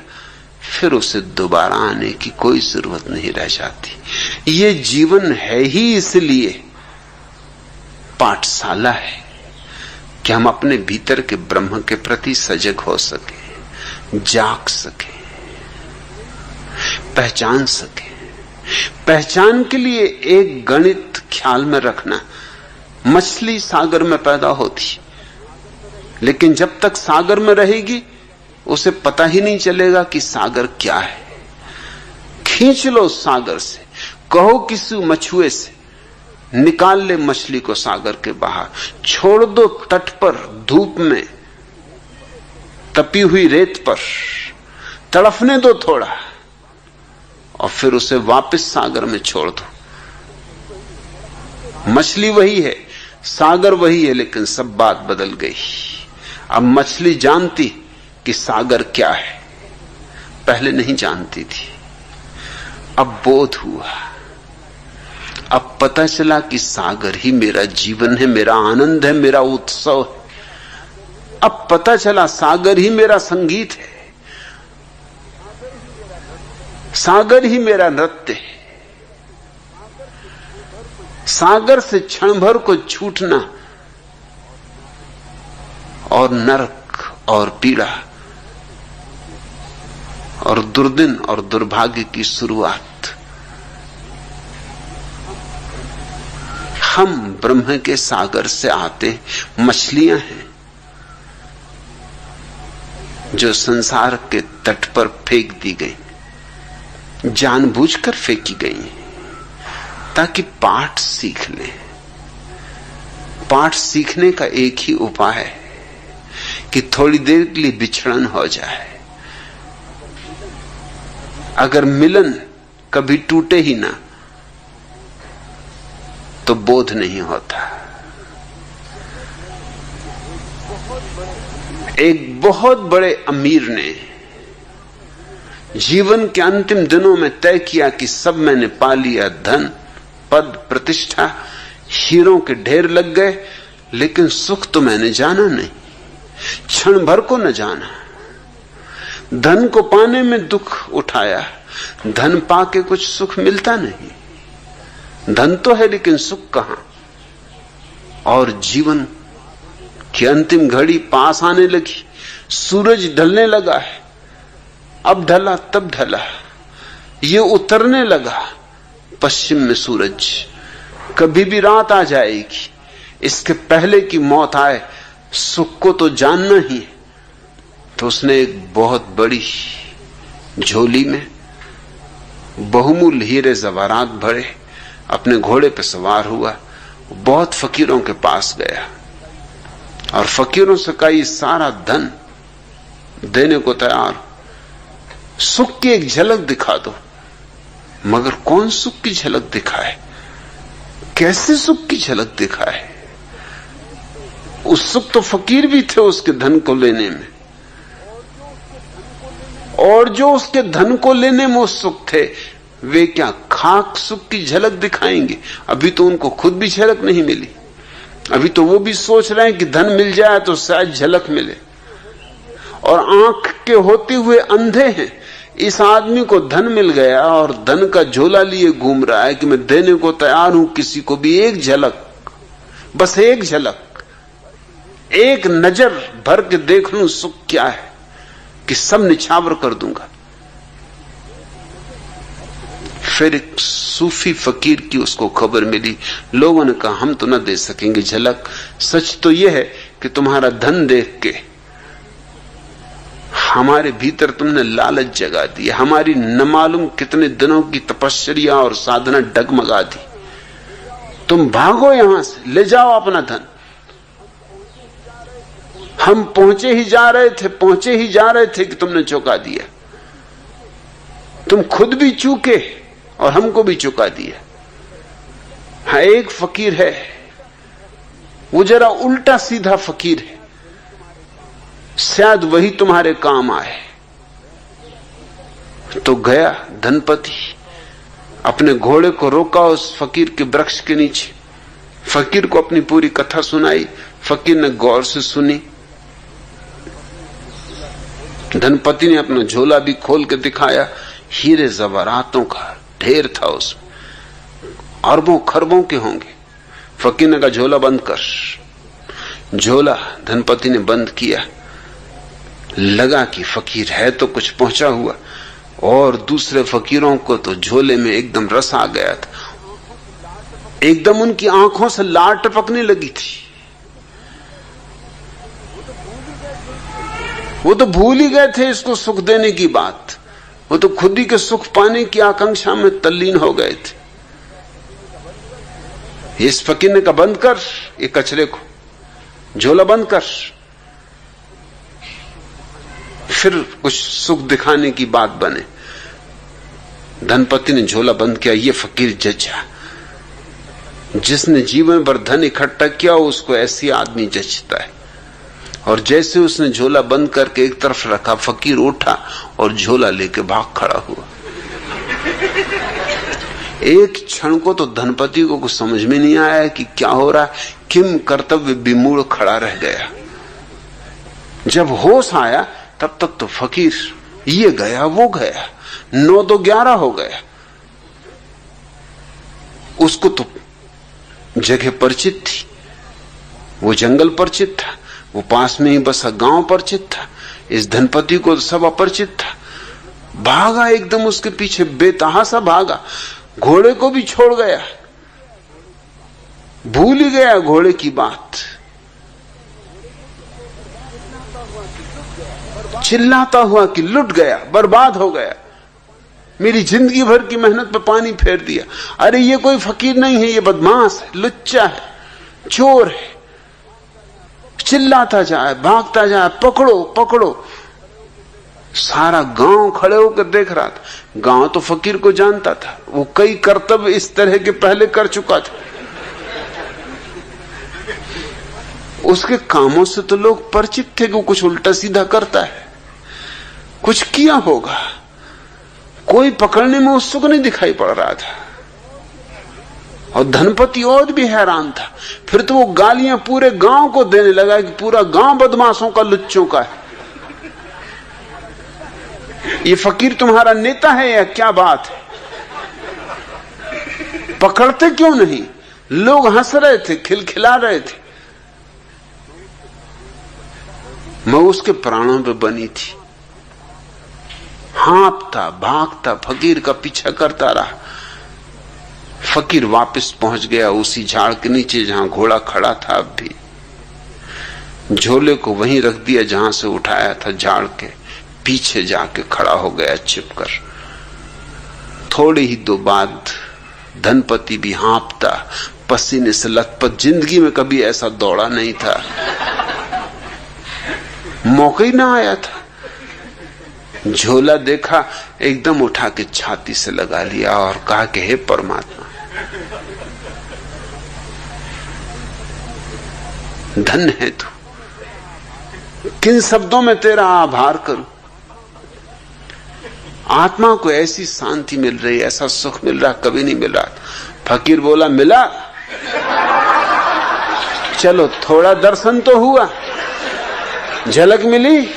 S1: फिर उसे दोबारा आने की कोई जरूरत नहीं रह जाती। ये जीवन है ही इसलिए पाठशाला है कि हम अपने भीतर के ब्रह्म के प्रति सजग हो सके, जाग सके, पहचान सके। पहचान के लिए एक गणित ख्याल में रखना, मछली सागर में पैदा होती, लेकिन जब तक सागर में रहेगी उसे पता ही नहीं चलेगा कि सागर क्या है। खींच लो सागर से, कहो किसी मछुए से निकाल ले मछली को सागर के बाहर, छोड़ दो तट पर, धूप में, तपी हुई रेत पर, तड़फने दो थोड़ा, और फिर उसे वापस सागर में छोड़ दो। मछली वही है, सागर वही है, लेकिन सब बात बदल गई। अब मछली जानती कि सागर क्या है, पहले नहीं जानती थी। अब बोध हुआ, अब पता चला कि सागर ही मेरा जीवन है, मेरा आनंद है, मेरा उत्सव है। अब पता चला सागर ही मेरा संगीत है, सागर ही मेरा नृत्य है। सागर से क्षण भर को छूटना और नरक और पीड़ा और दुर्दिन और दुर्भाग्य की शुरुआत। हम ब्रह्म के सागर से आते मछलियां हैं जो संसार के तट पर फेंक दी गई, जानबूझकर फेंकी गई ताकि पाठ सीख लें। पाठ सीखने का एक ही उपाय है कि थोड़ी देर के लिए बिछड़न हो जाए। अगर मिलन कभी टूटे ही ना तो बोध नहीं होता। एक बहुत बड़े अमीर ने जीवन के अंतिम दिनों में तय किया कि सब मैंने पा लिया, धन, पद, प्रतिष्ठा, हीरों के ढेर लग गए, लेकिन सुख तो मैंने जाना नहीं, क्षण भर को न जाना। धन को पाने में दुख उठाया, धन पाके कुछ सुख मिलता नहीं। धन तो है लेकिन सुख कहां। और जीवन की अंतिम घड़ी पास आने लगी, सूरज ढलने लगा है, अब ढला तब ढला, ये उतरने लगा पश्चिम में सूरज, कभी भी रात आ जाएगी। इसके पहले कि मौत आए सुख को तो जानना ही। तो उसने एक बहुत बड़ी झोली में बहुमूल्य हीरे जवारात भरे, अपने घोड़े पर सवार हुआ, बहुत फकीरों के पास गया और फकीरों से कहा ये सारा धन देने को तैयार, सुख की एक झलक दिखा दो। मगर कौन सुख की झलक दिखाए, कैसे सुख की झलक दिखाए? उत्सुक तो फकीर भी थे उसके धन को लेने में, और जो उसके धन को लेने में उत्सुक थे वे क्या खाक सुख की झलक दिखाएंगे? अभी तो उनको खुद भी झलक नहीं मिली। अभी तो वो भी सोच रहे हैं कि धन मिल जाए तो शायद झलक मिले, और आंख के होते हुए अंधे हैं। इस आदमी को धन मिल गया और धन का झोला लिए घूम रहा है कि मैं देने को तैयार हूं किसी को भी एक झलक, बस एक झलक। एक नजर भर के देख लूं सुख क्या है कि सब निछावर कर दूंगा। फिर एक सूफी फकीर की उसको खबर मिली। लोगों ने कहा हम तो न दे सकेंगे झलक, सच तो यह है कि तुम्हारा धन देख के हमारे भीतर तुमने लालच जगा दी, हमारी न मालूम कितने दिनों की तपस्या और साधना डगमगा दी। तुम भागो यहां से, ले जाओ अपना धन। हम पहुंचे ही जा रहे थे कि तुमने चुका दिया। तुम खुद भी चूके और हमको भी चुका दिया। हाँ, एक फकीर है, वो जरा उल्टा सीधा फकीर है, शायद वही तुम्हारे काम आए। तो गया धनपति, अपने घोड़े को रोका उस फकीर के वृक्ष के नीचे, फकीर को अपनी पूरी कथा सुनाई। फकीर ने गौर से सुनी। धनपति ने अपना झोला भी खोल के दिखाया। हीरे जवारातों का ढेर था उसमें, अरबों खरबों के होंगे। फकीर ने कहा झोला बंद कर। झोला धनपति ने बंद किया। लगा कि फकीर है तो कुछ पहुंचा हुआ, और दूसरे फकीरों को तो झोले में एकदम रस आ गया था। एकदम उनकी आंखों से लार टपकने लगी थी। वो तो भूल ही गए थे इसको सुख देने की बात। वो तो खुद ही के सुख पाने की आकांक्षा में तल्लीन हो गए थे। इस फकीर ने कहा बंद कर ये कचरे को, झोला बंद कर। फिर कुछ सुख दिखाने की बात बने। धनपति ने झोला बंद किया। ये फकीर जजा, जिसने जीवन भर धन इकट्ठा किया उसको ऐसी आदमी जचता है। और जैसे उसने झोला बंद करके एक तरफ रखा, फकीर उठा और झोला लेके भाग खड़ा हुआ। एक क्षण को तो धनपति को कुछ समझ में नहीं आया कि क्या हो रहा है। किम कर्तव्य विमूढ़ खड़ा रह गया। जब होश आया तब तक तो फकीर ये गया वो गया, 9 तो 11 हो गया। उसको तो जगह परिचित थी, वो जंगल परिचित था, वो पास में ही बसा गांव परिचित था। इस धनपति को सब अपरिचित था। भागा एकदम उसके पीछे, बेतहासा भागा, घोड़े को भी छोड़ गया, भूल ही गया घोड़े की बात। चिल्लाता हुआ कि लुट गया, बर्बाद हो गया, मेरी जिंदगी भर की मेहनत पे पानी फेर दिया। अरे ये कोई फकीर नहीं है, ये बदमाश है, लुच्चा है, चोर है। चिल्लाता जाए, भागता जाए, पकड़ो पकड़ो। सारा गांव खड़े होकर देख रहा था। गांव तो फकीर को जानता था, वो कई कर्तव्य इस तरह के पहले कर चुका था। उसके कामों से तो लोग परिचित थे कि वो कुछ उल्टा सीधा करता है, कुछ किया होगा। कोई पकड़ने में उत्सुक नहीं दिखाई पड़ रहा था। और धनपति और भी हैरान था। फिर तो वो गालियां पूरे गांव को देने लगा कि पूरा गांव बदमाशों का, लुच्चों का है। ये फकीर तुम्हारा नेता है या क्या बात है? पकड़ते क्यों नहीं? लोग हंस रहे थे, खिलखिला रहे थे। मैं उसके प्राणों पे बनी थी। हाँपता भागता फकीर का पीछा करता रहा। फकीर वापस पहुंच गया उसी झाड़ के नीचे जहां घोड़ा खड़ा था। अब भी झोले को वहीं रख दिया जहां से उठाया था, झाड़ के पीछे जाके खड़ा हो गया छिपकर। थोड़ी ही दो बाद धनपति भी हाँपता, पसीने से लथपथ, जिंदगी में कभी ऐसा दौड़ा नहीं था, मौका ही ना आया था। झोला देखा, एकदम उठा के छाती से लगा लिया और कहा कि हे परमात्मा, धन्य है तू। किन शब्दों में तेरा आभार करूं। आत्मा को ऐसी शांति मिल रही, ऐसा सुख मिल रहा, कभी नहीं मिल रहा। फकीर बोला मिला, चलो थोड़ा दर्शन तो हुआ, झलक मिली।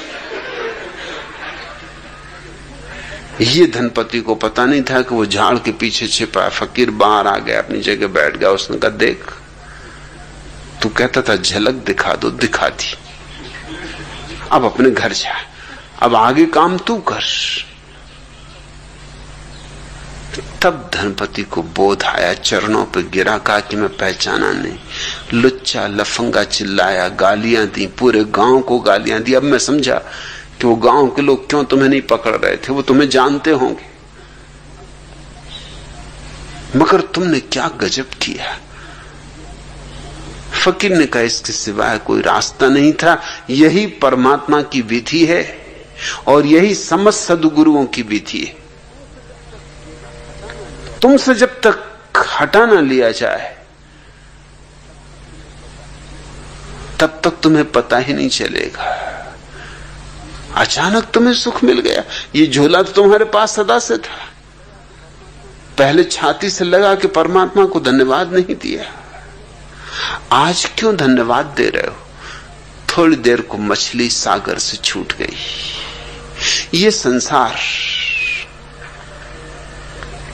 S1: ये धनपति को पता नहीं था कि वो झाड़ के पीछे छिपा है। फकीर बाहर आ गया, अपनी जगह बैठ गया। उसने कहा देख, तू कहता था झलक दिखा दो, दिखा दी, अब अपने घर जा, अब आगे काम तू कर। तब धनपति को बोध आया, चरणों पर गिरा, कहा कि मैं पहचाना नहीं। लुच्चा लफंगा चिल्लाया, गालियां दी, पूरे गांव को गालियां दी। अब मैं समझा कि वो गांव के लोग क्यों तुम्हें नहीं पकड़ रहे थे, वो तुम्हें जानते होंगे, मगर तुमने क्या गजब किया। फकीर ने कहा इसके सिवाय कोई रास्ता नहीं था, यही परमात्मा की विधि है और यही समस्त सद्गुरुओं की विधि है। तुमसे जब तक हटा ना लिया जाए तब तक तुम्हें पता ही नहीं चलेगा। अचानक तुम्हें सुख मिल गया, ये झोला तो तुम्हारे पास सदा से था, पहले छाती से लगा कि परमात्मा को धन्यवाद नहीं दिया, आज क्यों धन्यवाद दे रहे हो? थोड़ी देर को मछली सागर से छूट गई। ये संसार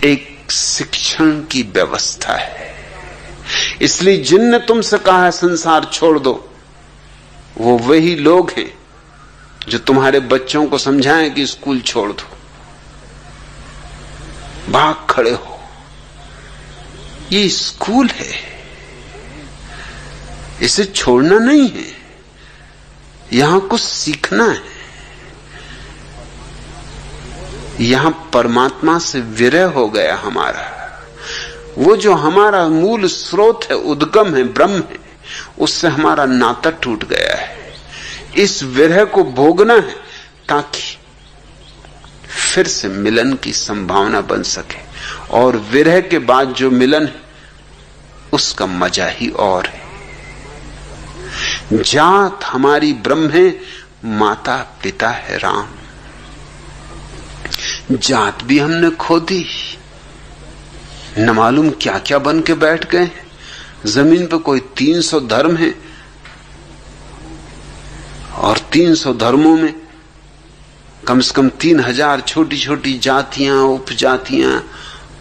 S1: एक शिक्षण की व्यवस्था है, इसलिए जिनने तुमसे कहा है संसार छोड़ दो, वो वही लोग हैं जो तुम्हारे बच्चों को समझाएं कि स्कूल छोड़ दो। भाग खड़े हो, ये स्कूल है, इसे छोड़ना नहीं है, यहां कुछ सीखना है, यहां परमात्मा से विरह हो गया हमारा। वो जो हमारा मूल स्रोत है, उद्गम है, ब्रह्म है, उससे हमारा नाता टूट गया है। इस विरह को भोगना है ताकि फिर से मिलन की संभावना बन सके, और विरह के बाद जो मिलन है उसका मजा ही और है। जात हमारी ब्रह्म है, माता पिता है राम। जात भी हमने खो दी, न मालूम क्या क्या बन के बैठ गए। जमीन पर कोई 300 धर्म है और 300 धर्मों में कम से कम 3000 छोटी छोटी जातियां, उपजातियां,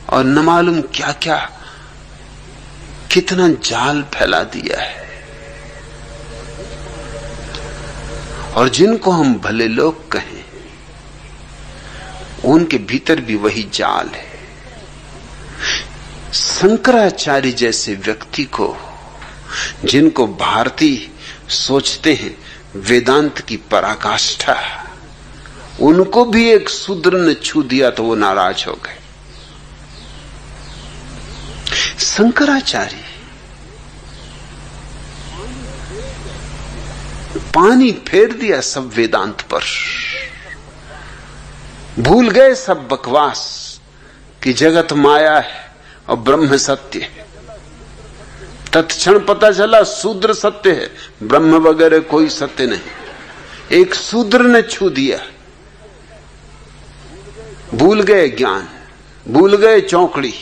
S1: और न मालूम क्या क्या, कितना जाल फैला दिया है। और जिनको हम भले लोग कहें, उनके भीतर भी वही जाल है। शंकराचार्य जैसे व्यक्ति को, जिनको भारतीय सोचते हैं वेदांत की पराकाष्ठा, उनको भी एक शूद्र ने छू दिया तो वो नाराज हो गए। शंकराचार्य पानी फेर दिया सब वेदांत पर, भूल गए सब बकवास कि जगत माया है और ब्रह्म सत्य है। तत्क्षण पता चला शूद्र सत्य है, ब्रह्म वगैरह कोई सत्य नहीं। एक शूद्र ने छू दिया, भूल गए ज्ञान, भूल गए चौकड़ी,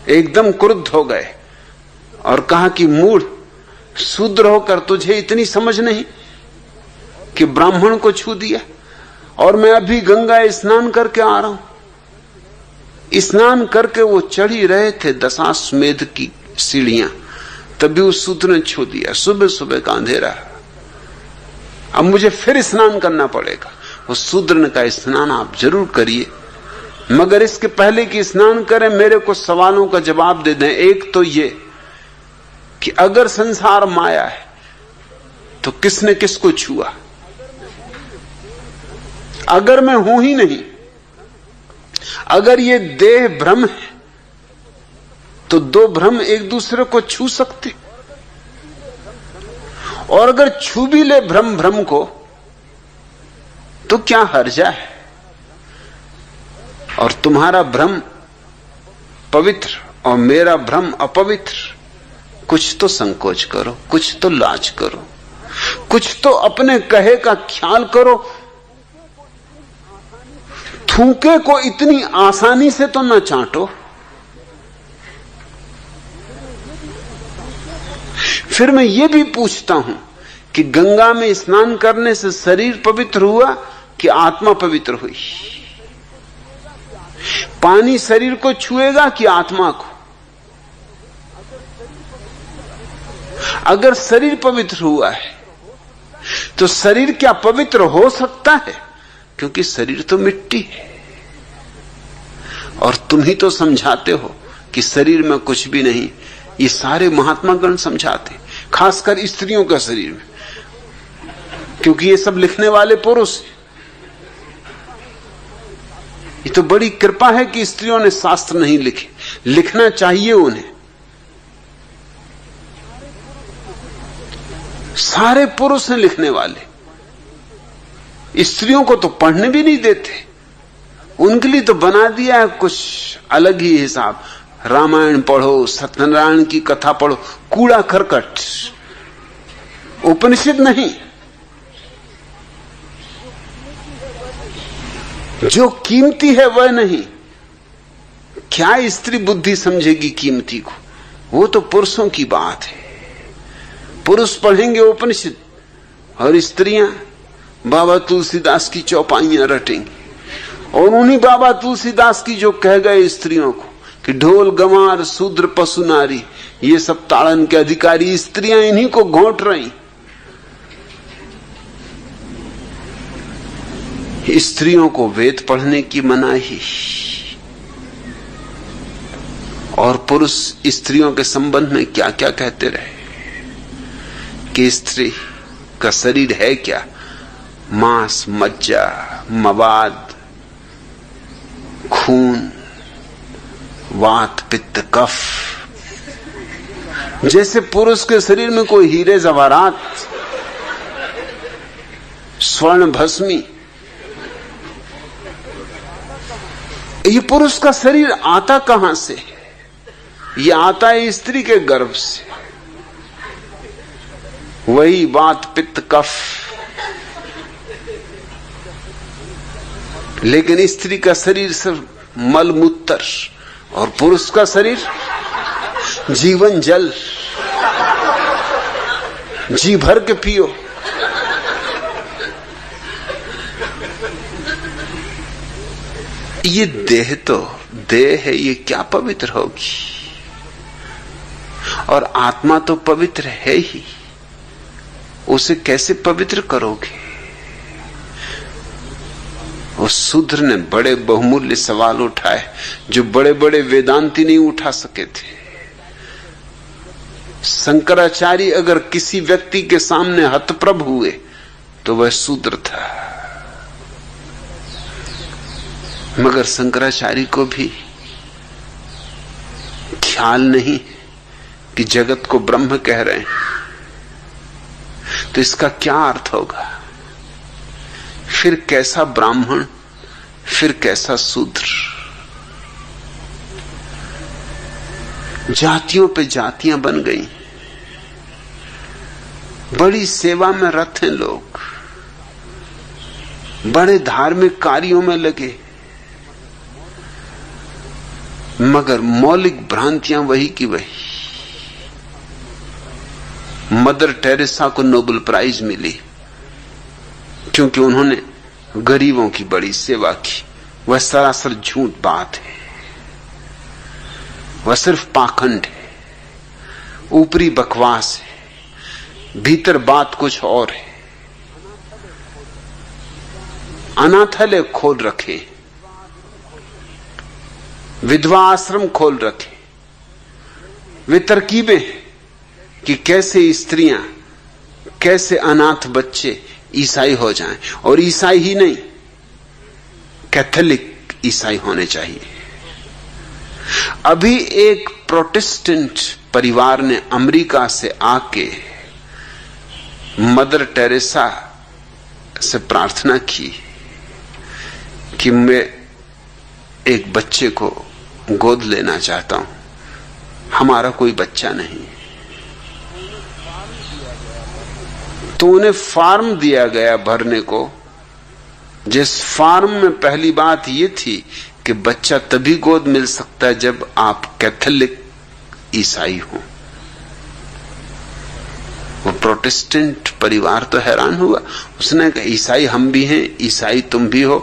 S1: एकदम क्रुद्ध हो गए और कहा कि मूढ़, शूद्र होकर तुझे इतनी समझ नहीं कि ब्राह्मण को छू दिया। और मैं अभी गंगा स्नान करके आ रहा हूं। स्नान करके वो चढ़ी रहे थे दशाश्वमेध की सीढ़ियां, तभी उस शूद्र ने छू दिया। सुबह सुबह का अंधेरा, अब मुझे फिर स्नान करना पड़ेगा। उस शूद्र ने कहा स्नान आप जरूर करिए, मगर इसके पहले कि स्नान करें मेरे को सवालों का जवाब दे दें। एक तो ये कि अगर संसार माया है तो किसने किसको छुआ? अगर मैं हूं ही नहीं, अगर ये देह भ्रम है तो दो भ्रम एक दूसरे को छू सकते, और अगर छू भी ले भ्रम भ्रम को तो क्या हर्जा है? और तुम्हारा भ्रम पवित्र और मेरा भ्रम अपवित्र, कुछ तो संकोच करो, कुछ तो लाज करो, कुछ तो अपने कहे का ख्याल करो। थूके को इतनी आसानी से तो न चाटो। फिर मैं ये भी पूछता हूं कि गंगा में स्नान करने से शरीर पवित्र हुआ कि आत्मा पवित्र हुई? पानी शरीर को छुएगा कि आत्मा को? अगर शरीर पवित्र हुआ है तो शरीर क्या पवित्र हो सकता है? क्योंकि शरीर तो मिट्टी है। और तुम ही तो समझाते हो कि शरीर में कुछ भी नहीं। ये सारे महात्मा गण समझाते, खासकर स्त्रियों का शरीर में, क्योंकि ये सब लिखने वाले पुरुष। ये तो बड़ी कृपा है कि स्त्रियों ने शास्त्र नहीं लिखे, लिखना चाहिए उन्हें। सारे पुरुष हैं लिखने वाले, स्त्रियों को तो पढ़ने भी नहीं देते। उनके लिए तो बना दिया है कुछ अलग ही हिसाब। रामायण पढ़ो, सत्यनारायण की कथा पढ़ो, कूड़ा करकट, उपनिषद नहीं। जो कीमती है वह नहीं। क्या स्त्री बुद्धि समझेगी कीमती को? वो तो पुरुषों की बात है। पुरुष पढ़ेंगे उपनिषद और स्त्रियां बाबा तुलसीदास की चौपाइयां रटेंगी। और उन्हीं बाबा तुलसीदास की जो कह गए स्त्रियों को कि ढोल गंवार शूद्र पशु नारी, ये सब ताड़न के अधिकारी, स्त्रियां इन्हीं को घोंट रही। स्त्रियों को वेद पढ़ने की मनाही, और पुरुष स्त्रियों के संबंध में क्या क्या कहते रहे कि स्त्री का शरीर है क्या? मांस, मज्जा, मवाद, खून, वात, पित्त, कफ। जैसे पुरुष के शरीर में कोई हीरे जवाहरात, स्वर्ण भस्मी। ये पुरुष का शरीर आता कहां से? ये आता है स्त्री के गर्भ से। वही वात, पित्त, कफ। लेकिन स्त्री का शरीर सिर्फ मलमूत्र, और पुरुष का शरीर जीवन जल। जी भर के पियो। ये देह तो देह है, ये क्या पवित्र होगी? और आत्मा तो पवित्र है ही, उसे कैसे पवित्र करोगे? उस शूद्र ने बड़े बहुमूल्य सवाल उठाए जो बड़े बड़े वेदांती नहीं उठा सके थे। शंकराचार्य अगर किसी व्यक्ति के सामने हतप्रभ हुए तो वह शूद्र था। मगर शंकराचार्य को भी ख्याल नहीं कि जगत को ब्रह्म कह रहे हैं, तो इसका क्या अर्थ होगा? फिर कैसा ब्राह्मण, फिर कैसा शूद्र? जातियों पे जातियां बन गई। बड़ी सेवा में रत हैं लोग, बड़े धार्मिक कार्यों में लगे, मगर मौलिक भ्रांतियां वही की वही। मदर टेरेसा को नोबेल प्राइज मिली क्योंकि उन्होंने गरीबों की बड़ी सेवा की। वह सरासर झूठ बात है, वह सिर्फ पाखंड है, ऊपरी बकवास है, भीतर बात कुछ और है। अनाथालय खोल रखे, विधवा आश्रम खोल रखे, वे तरकीबें कि कैसे स्त्रियां, कैसे अनाथ बच्चे ईसाई हो जाएं, और ईसाई ही नहीं, कैथोलिक ईसाई होने चाहिए। अभी एक प्रोटेस्टेंट परिवार ने अमेरिका से आके मदर टेरेसा से प्रार्थना की कि मैं एक बच्चे को गोद लेना चाहता हूं, हमारा कोई बच्चा नहीं। तो उन्हें फॉर्म दिया गया भरने को, जिस फॉर्म में पहली बात यह थी कि बच्चा तभी गोद मिल सकता है जब आप कैथोलिक ईसाई हो। वो प्रोटेस्टेंट परिवार तो हैरान हुआ। उसने कहा ईसाई हम भी हैं, ईसाई तुम भी हो,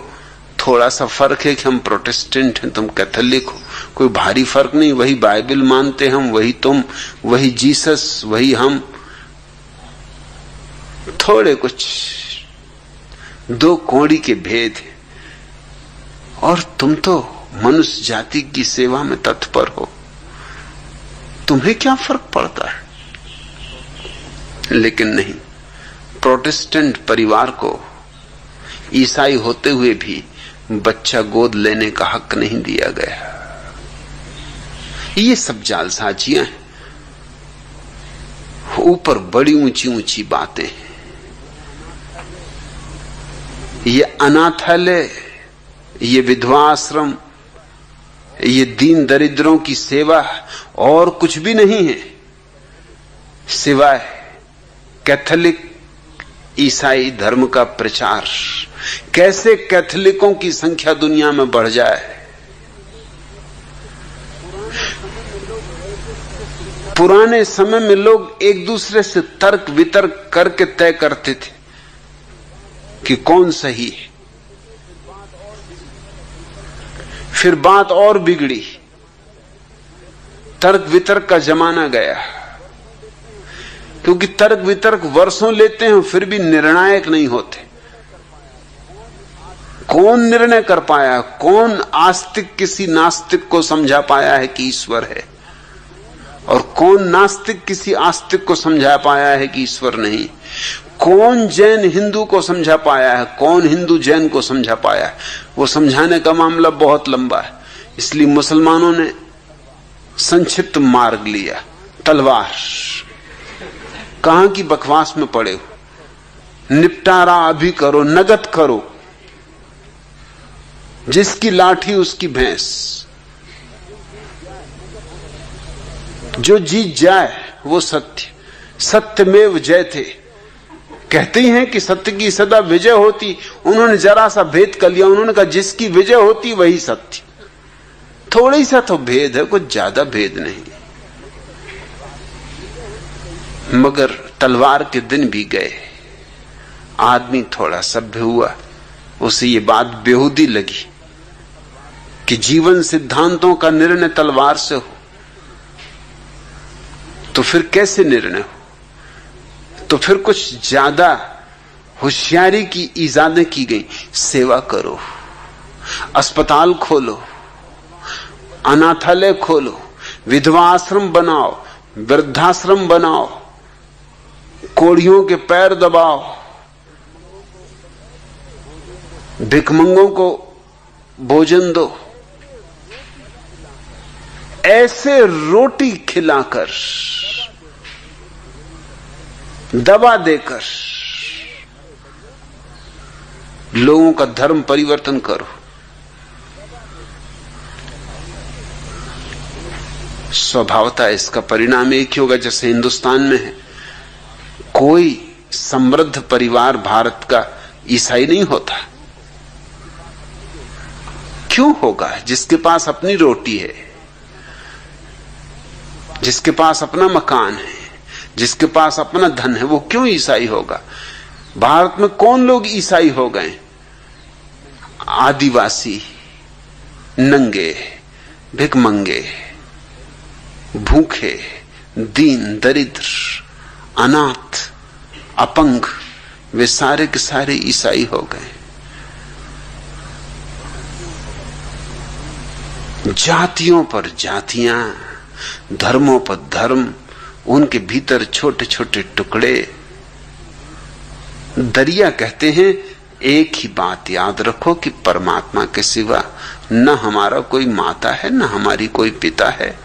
S1: थोड़ा सा फर्क है कि हम प्रोटेस्टेंट हैं, तुम कैथोलिक हो, कोई भारी फर्क नहीं। वही बाइबल मानते हम, वही तुम, वही जीसस, वही हम, थोड़े कुछ दो कौड़ी के भेद हैं, और तुम तो मनुष्य जाति की सेवा में तत्पर हो, तुम्हें क्या फर्क पड़ता है? लेकिन नहीं, प्रोटेस्टेंट परिवार को ईसाई होते हुए भी बच्चा गोद लेने का हक नहीं दिया गया। ये सब जालसाजियां हैं, ऊपर बड़ी ऊंची ऊंची बातें हैं। ये अनाथालय, ये विधवा आश्रम, ये दीन दरिद्रों की सेवा और कुछ भी नहीं है सिवाय कैथोलिक ईसाई धर्म का प्रचार। कैसे कैथोलिकों की संख्या दुनिया में बढ़ जाए। पुराने समय में लोग एक दूसरे से तर्क वितर्क करके तय करते थे कि कौन सही है। फिर बात और बिगड़ी, तर्क वितर्क का जमाना गया, क्योंकि तर्क वितर्क वर्षों लेते हैं फिर भी निर्णायक नहीं होते। कौन निर्णय कर पाया, कौन आस्तिक किसी नास्तिक को समझा पाया है कि ईश्वर है, और कौन नास्तिक किसी आस्तिक को समझा पाया है कि ईश्वर नहीं। कौन जैन हिंदू को समझा पाया है, कौन हिंदू जैन को समझा पाया है। वो समझाने का मामला बहुत लंबा है, इसलिए मुसलमानों ने संक्षिप्त मार्ग लिया, तलवार। कहां की बकवास में पड़े हो, निपटारा अभी करो, नगद करो, जिसकी लाठी उसकी भैंस, जो जीत जाए वो सत्य, सत्यमेव जयते। कहते ही हैं कि सत्य की सदा विजय होती। उन्होंने जरा सा भेद कर लिया, उन्होंने कहा जिसकी विजय होती वही सत्य। थोड़ी सा तो भेद है, कुछ ज्यादा भेद नहीं। मगर तलवार के दिन भी गए, आदमी थोड़ा सभ्य हुआ, उसे ये बात बेहूदी लगी कि जीवन सिद्धांतों का निर्णय तलवार से हो, तो फिर कैसे निर्णय हो? तो फिर कुछ ज्यादा होशियारी की इजादें की गई। सेवा करो, अस्पताल खोलो, अनाथालय खोलो, विधवा आश्रम बनाओ, वृद्धाश्रम बनाओ, कोड़ियों के पैर दबाओ, भिखमंगों को भोजन दो। ऐसे रोटी खिलाकर, दवा देकर लोगों का धर्म परिवर्तन करो। स्वभावतः इसका परिणाम एक ही होगा, जैसे हिंदुस्तान में है, कोई समृद्ध परिवार भारत का ईसाई नहीं होता। क्यों होगा? जिसके पास अपनी रोटी है, जिसके पास अपना मकान है, जिसके पास अपना धन है, वो क्यों ईसाई होगा? भारत में कौन लोग ईसाई हो गए? आदिवासी, नंगे, भिखमंगे, भूखे, दीन दरिद्र, अनाथ, अपंग, वे सारे के सारे ईसाई हो गए। जातियों पर जातियां, धर्मों पर धर्म, उनके भीतर छोटे छोटे टुकड़े। दरिया कहते हैं एक ही बात याद रखो कि परमात्मा के सिवा न हमारा कोई माता है, न हमारी कोई पिता है,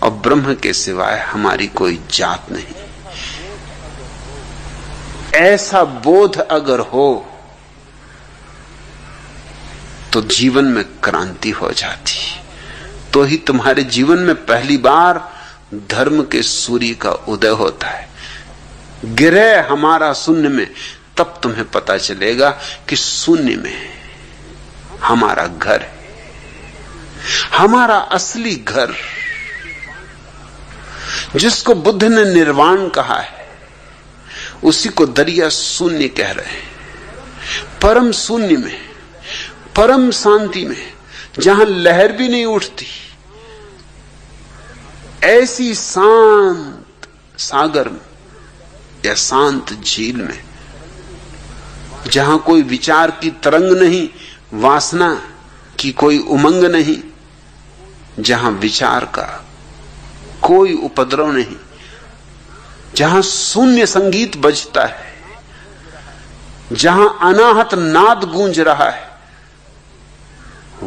S1: और ब्रह्म के सिवाय हमारी कोई जात नहीं। ऐसा बोध अगर हो तो जीवन में क्रांति हो जाती, तो ही तुम्हारे जीवन में पहली बार धर्म के सूर्य का उदय होता है। गिरे हमारा शून्य में, तब तुम्हें पता चलेगा कि शून्य में हमारा घर है, हमारा असली घर, जिसको बुद्ध ने निर्वाण कहा है, उसी को दरिया शून्य कह रहे हैं। परम शून्य में, परम शांति में, जहां लहर भी नहीं उठती, ऐसी शांत सागर में या शांत झील में जहां कोई विचार की तरंग नहीं, वासना की कोई उमंग नहीं, जहां विचार का कोई उपद्रव नहीं, जहां शून्य संगीत बजता है, जहां अनाहत नाद गूंज रहा है,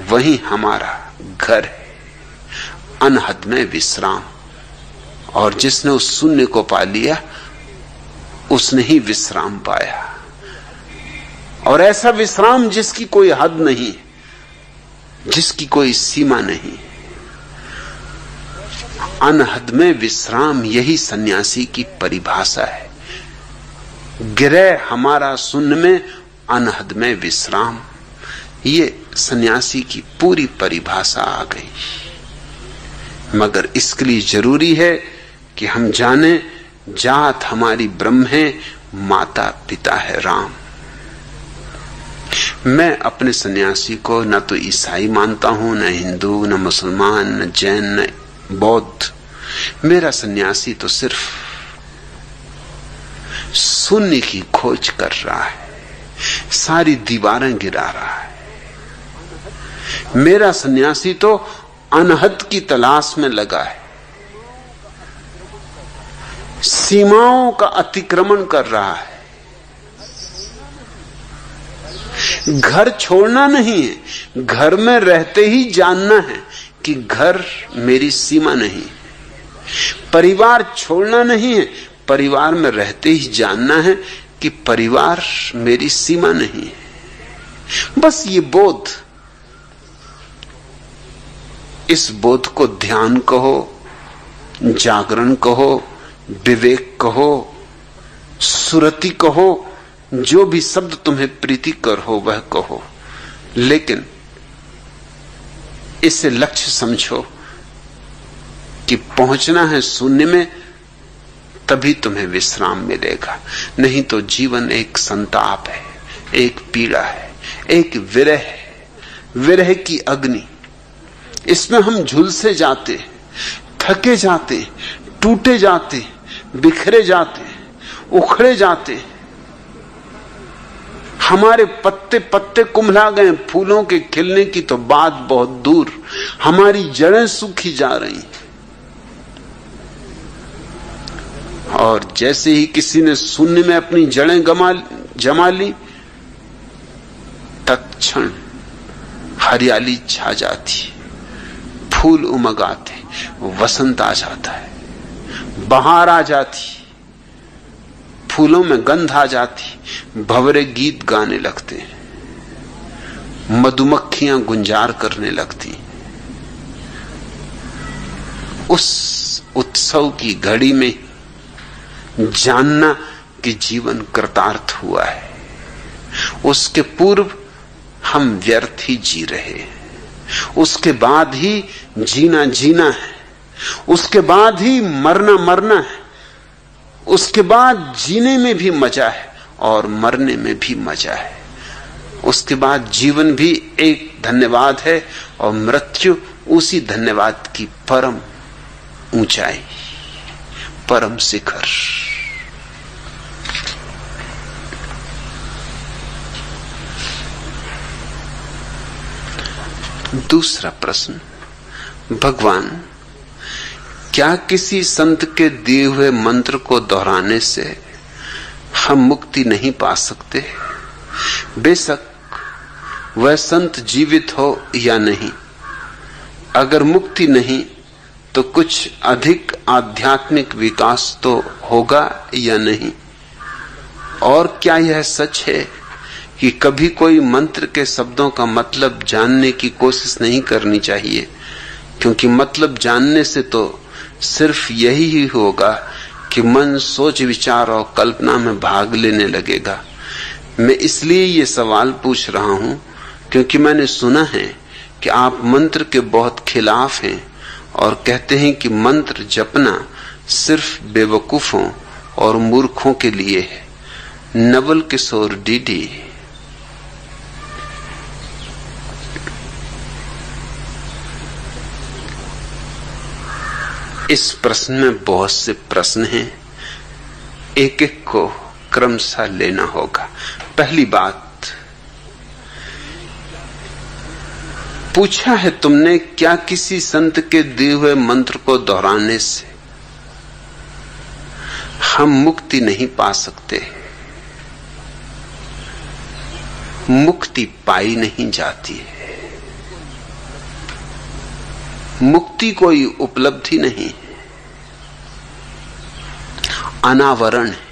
S1: वही हमारा घर है, अनहद में विश्राम। और जिसने उस शून्य को पा लिया उसने ही विश्राम पाया। और ऐसा विश्राम जिसकी कोई हद नहीं, जिसकी कोई सीमा नहीं, अनहद में विश्राम, यही सन्यासी की परिभाषा है। गिरह हमारा शून्य में, अनहद में विश्राम, ये सन्यासी की पूरी परिभाषा आ गई। मगर इसके लिए जरूरी है कि हम जाने जात हमारी ब्रह्म है, माता पिता है राम। मैं अपने सन्यासी को न तो ईसाई मानता हूं, न हिंदू, न मुसलमान, न जैन, न बौद्ध। मेरा सन्यासी तो सिर्फ शून्य की खोज कर रहा है, सारी दीवारें गिरा रहा है। मेरा सन्यासी तो अनहद की तलाश में लगा है, सीमाओं का अतिक्रमण कर रहा है। घर छोड़ना नहीं है, घर में रहते ही जानना है कि घर मेरी सीमा नहीं। परिवार छोड़ना नहीं है, परिवार में रहते ही जानना है कि परिवार मेरी सीमा नहीं है। बस ये बोध, इस बोध को ध्यान कहो, जागरण कहो, विवेक कहो, सुरति कहो, जो भी शब्द तुम्हें प्रीतिकर हो वह कहो, लेकिन इसे लक्ष्य समझो कि पहुंचना है शून्य में, तभी तुम्हें विश्राम मिलेगा। नहीं तो जीवन एक संताप है, एक पीड़ा है, एक विरह है, विरह की अग्नि। इसमें हम झुलसे जाते, थके जाते, टूटे जाते, बिखरे जाते, उखड़े जाते। हमारे पत्ते पत्ते कुम्हला गए, फूलों के खिलने की तो बात बहुत दूर, हमारी जड़ें सूखी जा रही। और जैसे ही किसी ने शून्य में अपनी जड़ें जमा ली, तत्क्षण हरियाली छा जाती, फूल उमग आते, वसंत आ जाता है, बहार आ जाती, फूलों में गंध आ जाती, भंवरे गीत गाने लगते, मधुमक्खियां गुंजार करने लगती। उस उत्सव की घड़ी में जानना कि जीवन कृतार्थ हुआ है। उसके पूर्व हम व्यर्थ ही जी रहे, उसके बाद ही जीना जीना है, उसके बाद ही मरना मरना है, उसके बाद जीने में भी मजा है और मरने में भी मजा है। उसके बाद जीवन भी एक धन्यवाद है और मृत्यु उसी धन्यवाद की परम ऊंचाई, परम शिखर। दूसरा प्रश्न, भगवान, क्या किसी संत के दिए हुए मंत्र को दोहराने से हम मुक्ति नहीं पा सकते? बेशक वह संत जीवित हो या नहीं, अगर मुक्ति नहीं तो कुछ अधिक आध्यात्मिक विकास तो होगा या नहीं? और क्या यह सच है कि कभी कोई मंत्र के शब्दों का मतलब जानने की कोशिश नहीं करनी चाहिए, क्योंकि मतलब जानने से तो सिर्फ यही ही होगा कि मन सोच विचार और कल्पना में भाग लेने लगेगा। मैं इसलिए ये सवाल पूछ रहा हूं क्योंकि मैंने सुना है कि आप मंत्र के बहुत खिलाफ हैं और कहते हैं कि मंत्र जपना सिर्फ बेवकूफों और मूर्खों के लिए है। नवल किशोर डीडी। इस प्रश्न में बहुत से प्रश्न हैं, एक एक को क्रमशः लेना होगा। पहली बात, पूछा है तुमने क्या किसी संत के दिए हुए मंत्र को दोहराने से हम मुक्ति नहीं पा सकते? मुक्ति पाई नहीं जाती है। मुक्ति कोई उपलब्धि नहीं, अनावरण है।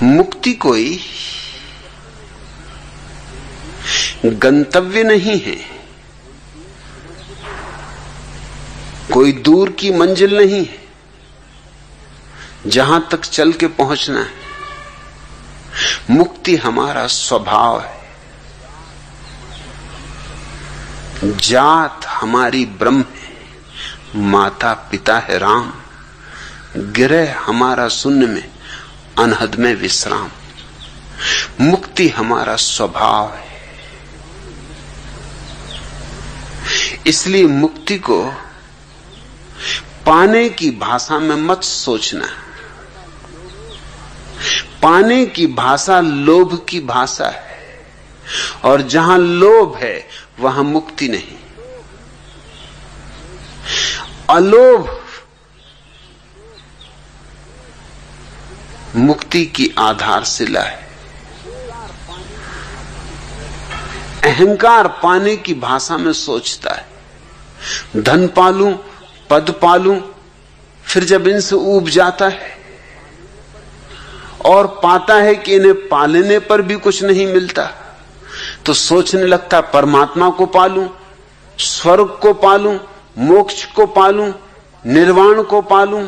S1: मुक्ति कोई गंतव्य नहीं है, कोई दूर की मंजिल नहीं है जहां तक चल के पहुंचना है। मुक्ति हमारा स्वभाव है, जात हमारी ब्रह्म है, माता पिता है राम, गिरह हमारा शून्य में, अनहद में विश्राम। मुक्ति हमारा स्वभाव है। इसलिए मुक्ति को पाने की भाषा में मत सोचना। पाने की भाषा लोभ की भाषा है, और जहां लोभ है वहां मुक्ति नहीं। अलोभ मुक्ति की आधारशिला है। अहंकार पाने की भाषा में सोचता है, धन पालूं, पद पालूं, फिर जब इनसे ऊब जाता है और पाता है कि इन्हें पालने पर भी कुछ नहीं मिलता, तो सोचने लगता परमात्मा को पालूं, स्वर्ग को पालूं, मोक्ष को पालूं, निर्वाण को पालूं,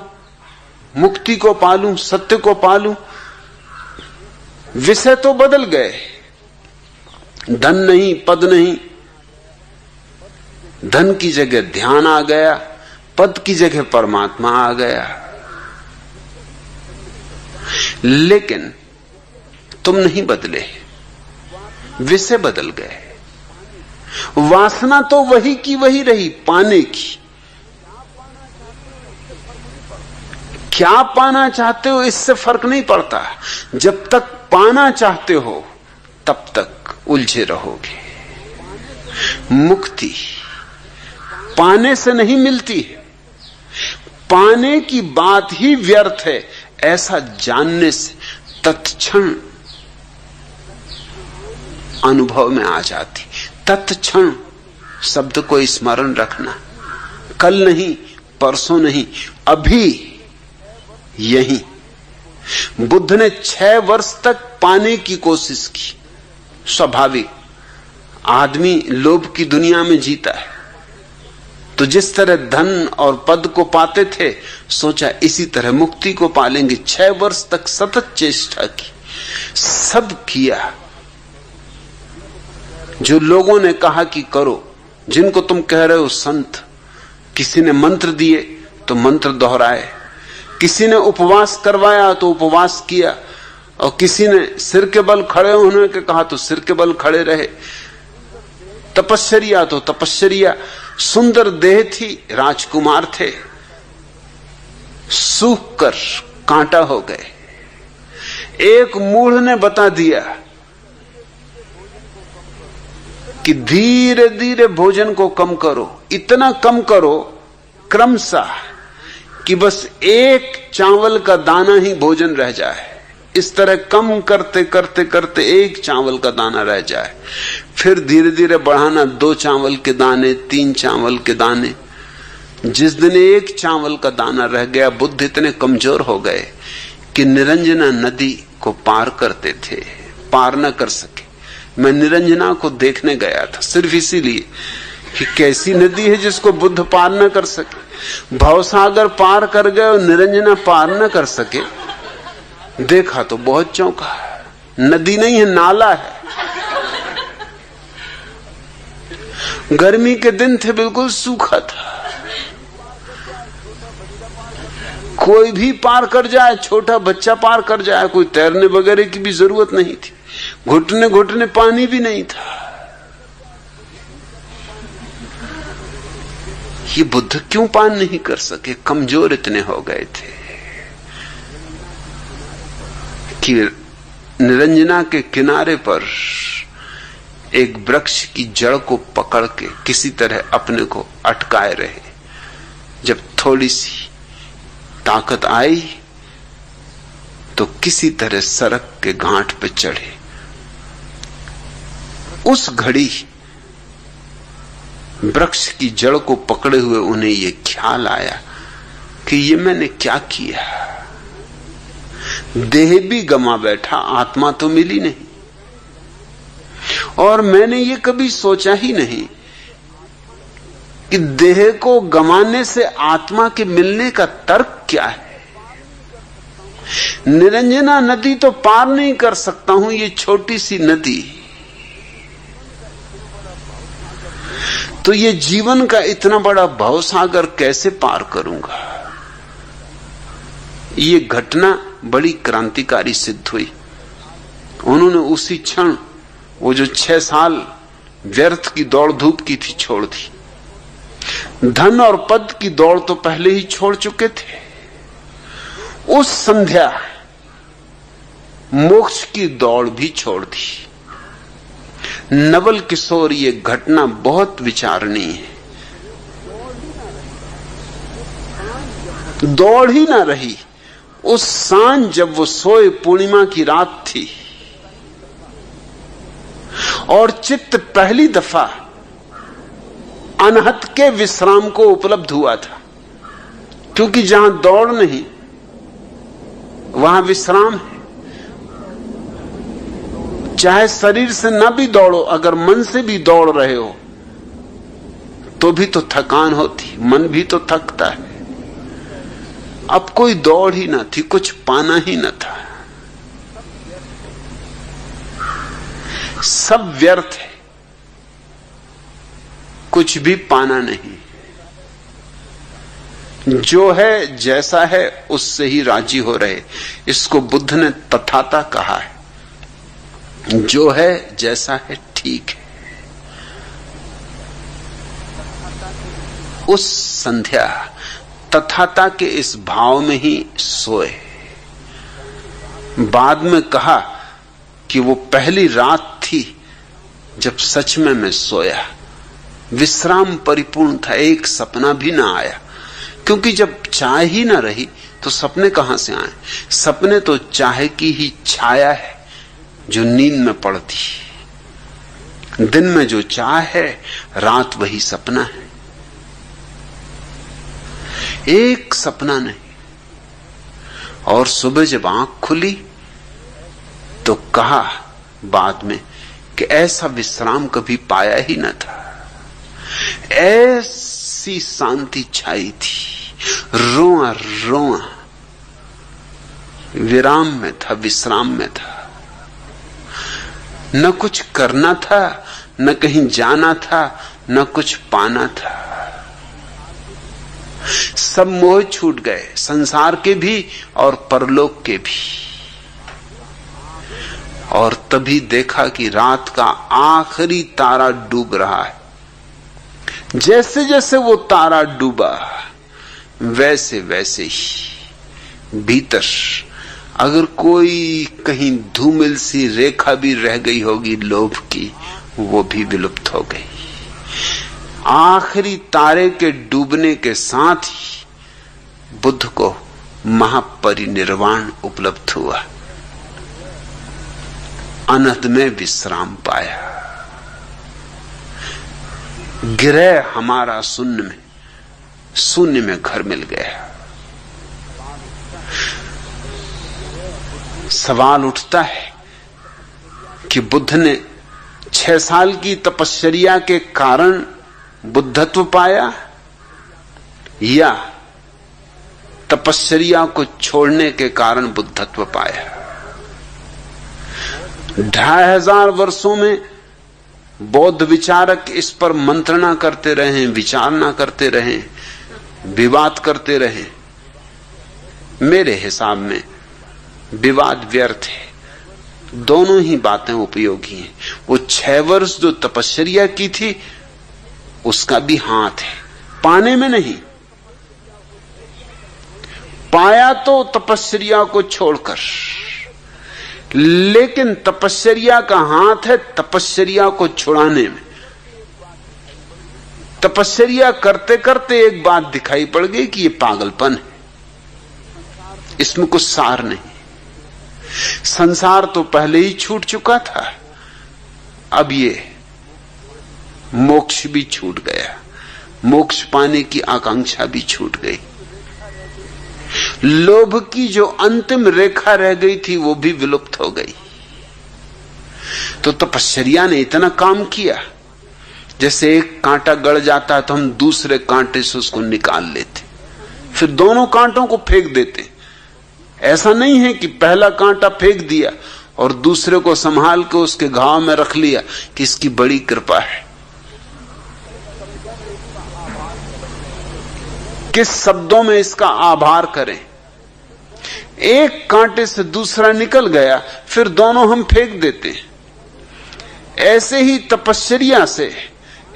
S1: मुक्ति को पालूं, सत्य को पालूं। विषय तो बदल गए, धन नहीं, पद नहीं, धन की जगह ध्यान आ गया, पद की जगह परमात्मा आ गया। लेकिन तुम नहीं बदले, विषय बदल गए। वासना तो वही की वही रही, पाने की। क्या पाना चाहते हो इससे फर्क नहीं पड़ता। जब तक पाना चाहते हो तब तक उलझे रहोगे। मुक्ति पाने से नहीं मिलती है, पाने की बात ही व्यर्थ है ऐसा जानने से तत्क्षण अनुभव में आ जाती। तत्क्षण शब्द को स्मरण रखना, कल नहीं, परसों नहीं, अभी यही। बुद्ध ने 6 वर्ष तक पाने की कोशिश की। स्वाभाविक, आदमी लोभ की दुनिया में जीता है, तो जिस तरह धन और पद को पाते थे, सोचा इसी तरह मुक्ति को पालेंगे। 6 वर्ष तक सतत चेष्टा की, सब किया जो लोगों ने कहा कि करो, जिनको तुम कह रहे हो संत। किसी ने मंत्र दिए तो मंत्र दोहराए, किसी ने उपवास करवाया तो उपवास किया, और किसी ने सिर के बल खड़े होने के कहा तो सिर के बल खड़े रहे। तपश्चर्या तो तपश्चर्या। सुंदर देह थी, राजकुमार थे, सूख कर कांटा हो गए। एक मूढ़ ने बता दिया कि धीरे धीरे भोजन को कम करो, इतना कम करो क्रमशः कि बस एक चावल का दाना ही भोजन रह जाए। इस तरह कम करते करते करते एक चावल का दाना रह जाए, फिर धीरे धीरे बढ़ाना 2 चावल के दाने, 3 चावल के दाने। जिस दिन एक चावल का दाना रह गया, बुद्ध इतने कमजोर हो गए कि निरंजना नदी को पार करते थे, पार न कर सके। मैं निरंजना को देखने गया था सिर्फ इसीलिए कि कैसी नदी है जिसको बुद्ध पार न कर सके। भवसागर पार कर गए और निरंजना पार न कर सके। देखा तो बहुत चौंका। नदी नहीं है, नाला है। गर्मी के दिन थे, बिल्कुल सूखा था। कोई भी पार कर जाए, छोटा बच्चा पार कर जाए, कोई तैरने वगैरह की भी जरूरत नहीं थी। घुटने घुटने पानी भी नहीं था। ये बुद्ध क्यों पार नहीं कर सके? कमजोर इतने हो गए थे। कि निरंजना के किनारे पर एक वृक्ष की जड़ को पकड़ के किसी तरह अपने को अटकाए रहे। जब थोड़ी सी ताकत आई तो किसी तरह सड़क के घाट पे चढ़े। उस घड़ी वृक्ष की जड़ को पकड़े हुए उन्हें यह ख्याल आया कि ये मैंने क्या किया। देह भी गमा बैठा, आत्मा तो मिली नहीं। और मैंने ये कभी सोचा ही नहीं कि देह को गंवाने से आत्मा के मिलने का तर्क क्या है। निरंजना नदी तो पार नहीं कर सकता हूं, ये छोटी सी नदी, तो ये जीवन का इतना बड़ा भवसागर कैसे पार करूंगा। ये घटना बड़ी क्रांतिकारी सिद्ध हुई। उन्होंने उसी क्षण वो जो 6 साल व्यर्थ की दौड़ धूप की थी छोड़ दी। धन और पद की दौड़ तो पहले ही छोड़ चुके थे। उस संध्या मोक्ष की दौड़ भी छोड़ दी। नवल किशोर, ये घटना बहुत विचारणीय है। दौड़ ही ना रही। उस सांझ जब वो सोए, पूर्णिमा की रात थी और चित्त पहली दफा अनहत के विश्राम को उपलब्ध हुआ था। क्योंकि जहां दौड़ नहीं वहां विश्राम है। चाहे शरीर से ना भी दौड़ो, अगर मन से भी दौड़ रहे हो तो भी तो थकान होती, मन भी तो थकता है। अब कोई दौड़ ही ना थी, कुछ पाना ही ना था, सब व्यर्थ है, कुछ भी पाना नहीं। जो है जैसा है उससे ही राजी हो रहे। इसको बुद्ध ने तथाता कहा है। जो है जैसा है ठीक है। उस संध्या तथाता के इस भाव में ही सोए। बाद में कहा कि वो पहली रात थी जब सच में मैं सोया। विश्राम परिपूर्ण था, एक सपना भी ना आया। क्योंकि जब चाह ही ना रही तो सपने कहां से आए। सपने तो चाह की ही छाया है जो नींद में पड़ती। दिन में जो चाह है, रात वही सपना है। एक सपना नहीं। और सुबह जब आंख खुली तो कहा बाद में कि ऐसा विश्राम कभी पाया ही न था। ऐसी शांति छाई थी। रोआ रोआ विराम में था, विश्राम में था। न कुछ करना था, न कहीं जाना था, न कुछ पाना था। सब मोह छूट गए, संसार के भी और परलोक के भी। और तभी देखा कि रात का आखिरी तारा डूब रहा है। जैसे जैसे वो तारा डूबा वैसे वैसे ही भीतर अगर कोई कहीं धूमिल सी रेखा भी रह गई होगी लोभ की, वो भी विलुप्त हो गई। आखिरी तारे के डूबने के साथ ही बुद्ध को महापरिनिर्वाण उपलब्ध हुआ। अनहद में विश्राम पाया। गिरह हमारा शून्य में, शून्य में घर मिल गया। सवाल उठता है कि बुद्ध ने 6 साल की तपश्चर्या के कारण बुद्धत्व पाया या तपश्चर्या को छोड़ने के कारण बुद्धत्व पाया। 2500 वर्षों में बौद्ध विचारक इस पर मंत्रणा करते रहे, विचारना करते रहे, विवाद करते रहे। मेरे हिसाब में विवाद व्यर्थ है। दोनों ही बातें उपयोगी हैं। वो 6 वर्ष जो तपश्चर्या की थी उसका भी हाथ है, पाने में नहीं। पाया तो तपश्चर्या को छोड़कर, लेकिन तपश्चर्या का हाथ है तपश्चर्या को छुड़ाने में। तपश्चर्या करते करते एक बात दिखाई पड़ गई कि ये पागलपन है, इसमें कुछ सार नहीं। संसार तो पहले ही छूट चुका था, अब ये मोक्ष भी छूट गया, मोक्ष पाने की आकांक्षा भी छूट गई। लोभ की जो अंतिम रेखा रह गई थी वो भी विलुप्त हो गई। तो तपश्चर्या ने इतना काम किया, जैसे एक कांटा गड़ जाता है तो हम दूसरे कांटे से उसको निकाल लेते, फिर दोनों कांटों को फेंक देते। ऐसा नहीं है कि पहला कांटा फेंक दिया और दूसरे को संभाल के उसके घाव में रख लिया कि इसकी बड़ी कृपा है। किस शब्दों में इसका आभार करें। एक कांटे से दूसरा निकल गया, फिर दोनों हम फेंक देते हैं। ऐसे ही तपश्चर्या से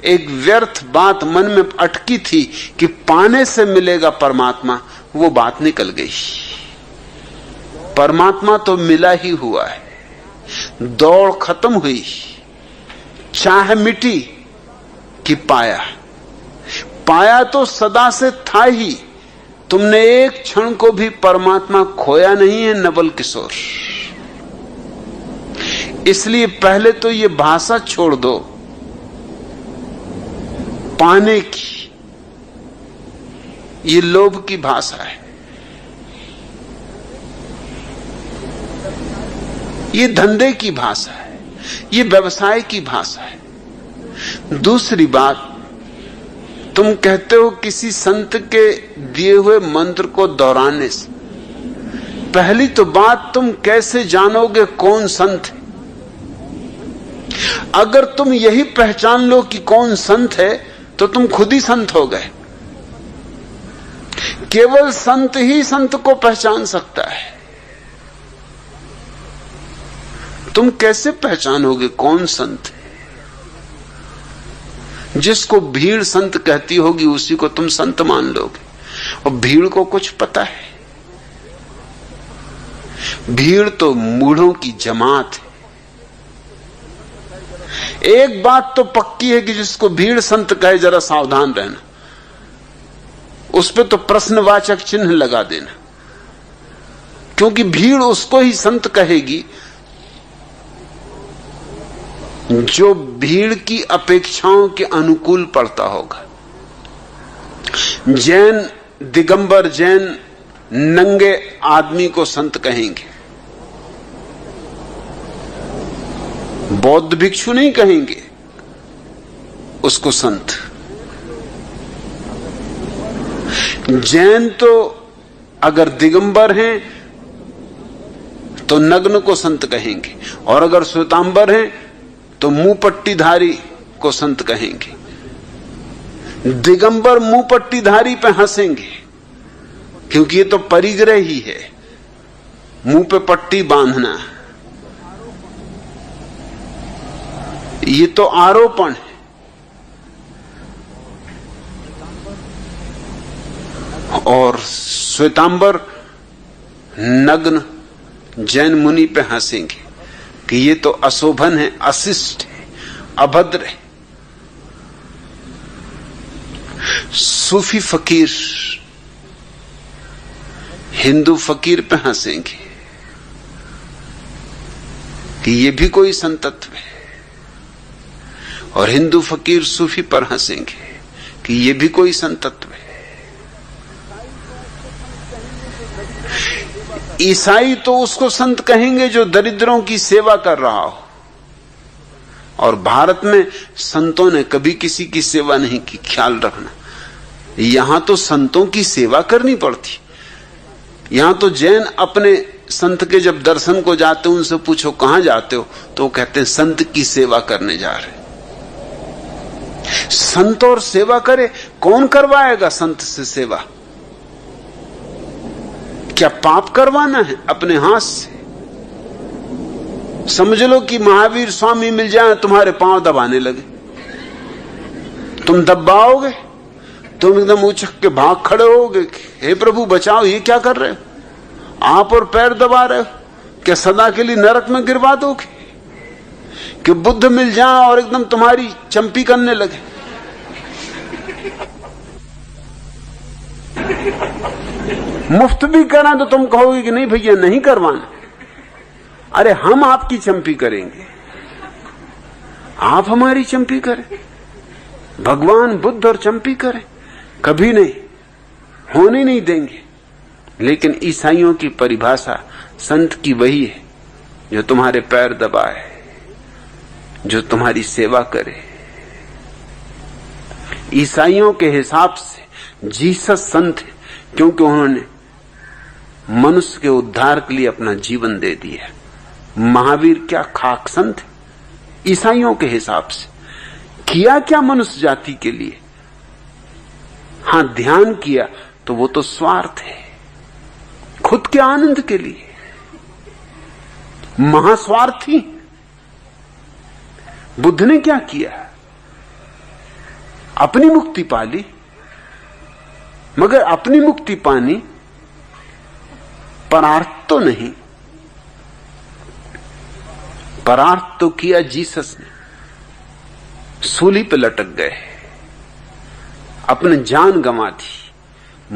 S1: एक व्यर्थ बात मन में अटकी थी कि पाने से मिलेगा परमात्मा, वो बात निकल गई। परमात्मा तो मिला ही हुआ है, दौड़ खत्म हुई, चाह मिटी कि पाया। पाया तो सदा से था ही, तुमने एक क्षण को भी परमात्मा खोया नहीं है नवल किशोर। इसलिए पहले तो ये भाषा छोड़ दो पाने की, ये लोभ की भाषा है, ये धंधे की भाषा है, ये व्यवसाय की भाषा है। दूसरी बात, तुम कहते हो किसी संत के दिए हुए मंत्र को दोहराने से। पहली तो बात, तुम कैसे जानोगे कौन संत है? अगर तुम यही पहचान लो कि कौन संत है तो तुम खुद ही संत हो गए। केवल संत ही संत को पहचान सकता है। तुम कैसे पहचानोगे कौन संत है? जिसको भीड़ संत कहती होगी उसी को तुम संत मान लोगे, और भीड़ को कुछ पता है? भीड़ तो मूढ़ों की जमात है। एक बात तो पक्की है कि जिसको भीड़ संत कहे जरा सावधान रहना, उस पे तो प्रश्नवाचक चिन्ह लगा देना, क्योंकि भीड़ उसको ही संत कहेगी जो भीड़ की अपेक्षाओं के अनुकूल पड़ता होगा। जैन दिगंबर जैन नंगे आदमी को संत कहेंगे, बौद्ध भिक्षु नहीं कहेंगे उसको संत। जैन तो अगर दिगंबर हैं तो नग्न को संत कहेंगे, और अगर श्वेतांबर हैं तो मुंह पट्टीधारी को संत कहेंगे। दिगंबर मुंह पट्टीधारी पे हंसेंगे क्योंकि ये तो परिग्रह ही है, मुंह पे पट्टी बांधना, ये तो आरोपण है। और श्वेतांबर नग्न जैन मुनि पे हंसेंगे कि ये तो अशोभन है, अशिष्ट है, अभद्र है। सूफी फकीर हिंदू फकीर पे हंसेंगे कि ये भी कोई संतत्व है, और हिंदू फकीर सूफी पर हंसेंगे कि ये भी कोई संतत्व है। ईसाई तो उसको संत कहेंगे जो दरिद्रों की सेवा कर रहा हो, और भारत में संतों ने कभी किसी की सेवा नहीं की, ख्याल रखना। यहां तो संतों की सेवा करनी पड़ती। यहां तो जैन अपने संत के जब दर्शन को जाते हैं, उनसे पूछो कहां जाते हो, तो वो कहते हैं संत की सेवा करने जा रहे। संत और सेवा करे, कौन करवाएगा संत से सेवा? क्या पाप करवाना है अपने हाथ से? समझ लो कि महावीर स्वामी मिल जाए, तुम्हारे पांव दबाने लगे, तुम दबाओगे, तुम एकदम उछक के भाग खड़े होगे, हे प्रभु बचाओ, ये क्या कर रहे हो आप, और पैर दबा रहे हो, क्या सदा के लिए नरक में गिरवा दोगे? कि बुद्ध मिल जाए और एकदम तुम्हारी चंपी करने लगे? मुफ्त भी करा तो तुम कहोगे कि नहीं भैया नहीं करवाना। अरे हम आपकी चंपी करेंगे, आप हमारी चंपी करें। भगवान बुद्ध और चंपी करें? कभी नहीं, होने नहीं देंगे। लेकिन ईसाइयों की परिभाषा संत की वही है जो तुम्हारे पैर दबाए, जो तुम्हारी सेवा करे। ईसाइयों के हिसाब से जीसस संत है, क्योंकि उन्होंने मनुष्य के उद्धार के लिए अपना जीवन दे दिया। महावीर क्या खाक संत है? ईसाइयों के हिसाब से किया क्या मनुष्य जाति के लिए? हां, ध्यान किया तो वो तो स्वार्थ है, खुद के आनंद के लिए, महास्वार्थी। बुद्ध ने क्या किया? अपनी मुक्ति पाली, मगर अपनी मुक्ति पानी परार्थ तो नहीं। परार्थ तो किया जीसस ने, सूली पे लटक गए, अपने जान गंवा दी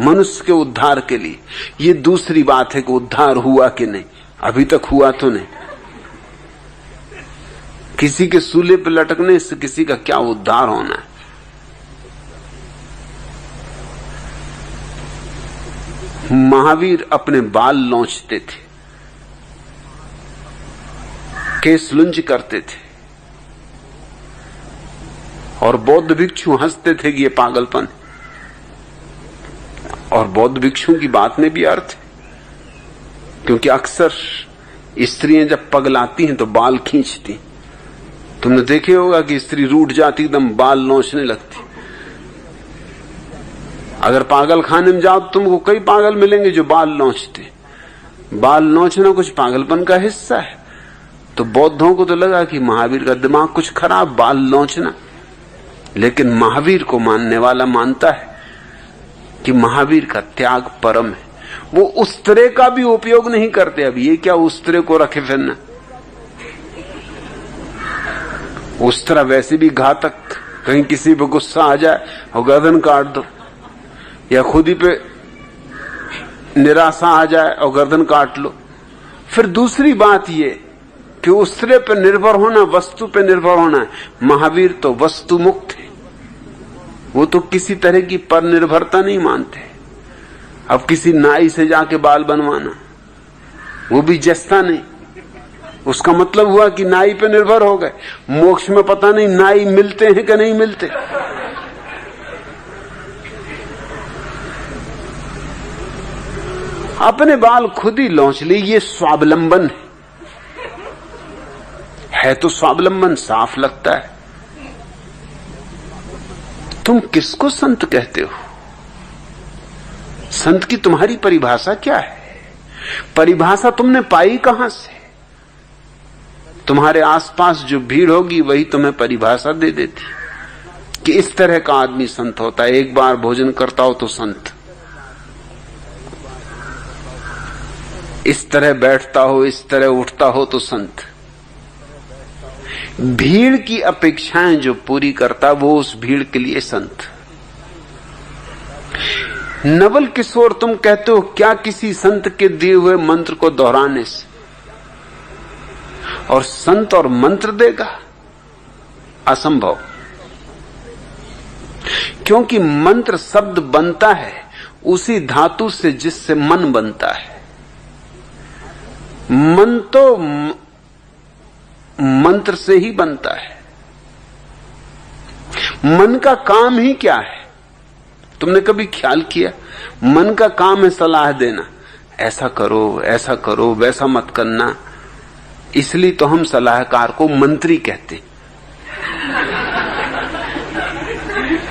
S1: मनुष्य के उद्धार के लिए। ये दूसरी बात है कि उद्धार हुआ कि नहीं, अभी तक हुआ तो नहीं। किसी के सूले पे लटकने से किसी का क्या उद्धार होना है? महावीर अपने बाल नोचते थे, केस लुंज करते थे, और बौद्ध भिक्षु हंसते थे कि ये पागलपन। और बौद्ध भिक्षु की बात में भी अर्थ है, क्योंकि अक्सर स्त्रियां जब पगलाती हैं तो बाल खींचती। तुमने देखे होगा कि स्त्री रूठ जाती, एकदम बाल नोचने लगती। अगर पागल खाने में जाओ तो तुमको कई पागल मिलेंगे जो बाल नोचते। बाल नोचना कुछ पागलपन का हिस्सा है। तो बौद्धों को तो लगा कि महावीर का दिमाग कुछ खराब, बाल नोचना। लेकिन महावीर को मानने वाला मानता है कि महावीर का त्याग परम है। वो उस्तरे का भी उपयोग नहीं करते। अब ये क्या उस्तरे को रखे फिरना? उस्तरा वैसे भी घातक, कहीं किसी पे गुस्सा आ जाए और गर्दन काट दो, या खुद ही पे निराशा आ जाए और गर्दन काट लो। फिर दूसरी बात ये कि उस्तरे पे निर्भर होना, वस्तु पे निर्भर होना है। महावीर तो वस्तु मुक्त है, वो तो किसी तरह की पर निर्भरता नहीं मानते। अब किसी नाई से जाके बाल बनवाना, वो भी जस्ता नहीं, उसका मतलब हुआ कि नाई पे निर्भर हो गए। मोक्ष में पता नहीं नाई मिलते हैं कि नहीं मिलते। अपने बाल खुद ही लौंच ली, ये स्वावलंबन है तो स्वावलंबन साफ लगता है। तुम किसको संत कहते हो? संत की तुम्हारी परिभाषा क्या है? परिभाषा तुमने पाई कहां से? तुम्हारे आसपास जो भीड़ होगी वही तुम्हें परिभाषा दे देती कि इस तरह का आदमी संत होता है। एक बार भोजन करता हो तो संत, इस तरह बैठता हो, इस तरह उठता हो तो संत। भीड़ की अपेक्षाएं जो पूरी करता वो उस भीड़ के लिए संत। नवल किशोर, तुम कहते हो क्या किसी संत के दिए हुए मंत्र को दोहराने से और संत और मंत्र देगा? असंभव। क्योंकि मंत्र शब्द बनता है उसी धातु से जिससे मन बनता है। मन तो मंत्र से ही बनता है। मन का काम ही क्या है? तुमने कभी ख्याल किया? मन का काम है सलाह देना, ऐसा करो, वैसा मत करना। इसलिए तो हम सलाहकार को मंत्री कहते,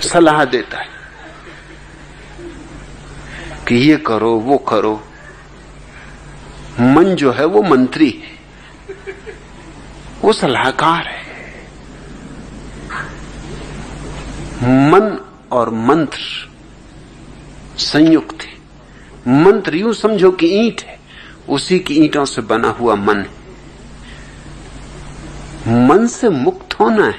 S1: सलाह देता है कि ये करो वो करो। मन जो है वो मंत्री है, वो सलाहकार है। मन और मंत्र संयुक्त है। मंत्र यूं समझो कि ईंट है, उसी की ईंटों से बना हुआ मन है। मन से मुक्त होना है,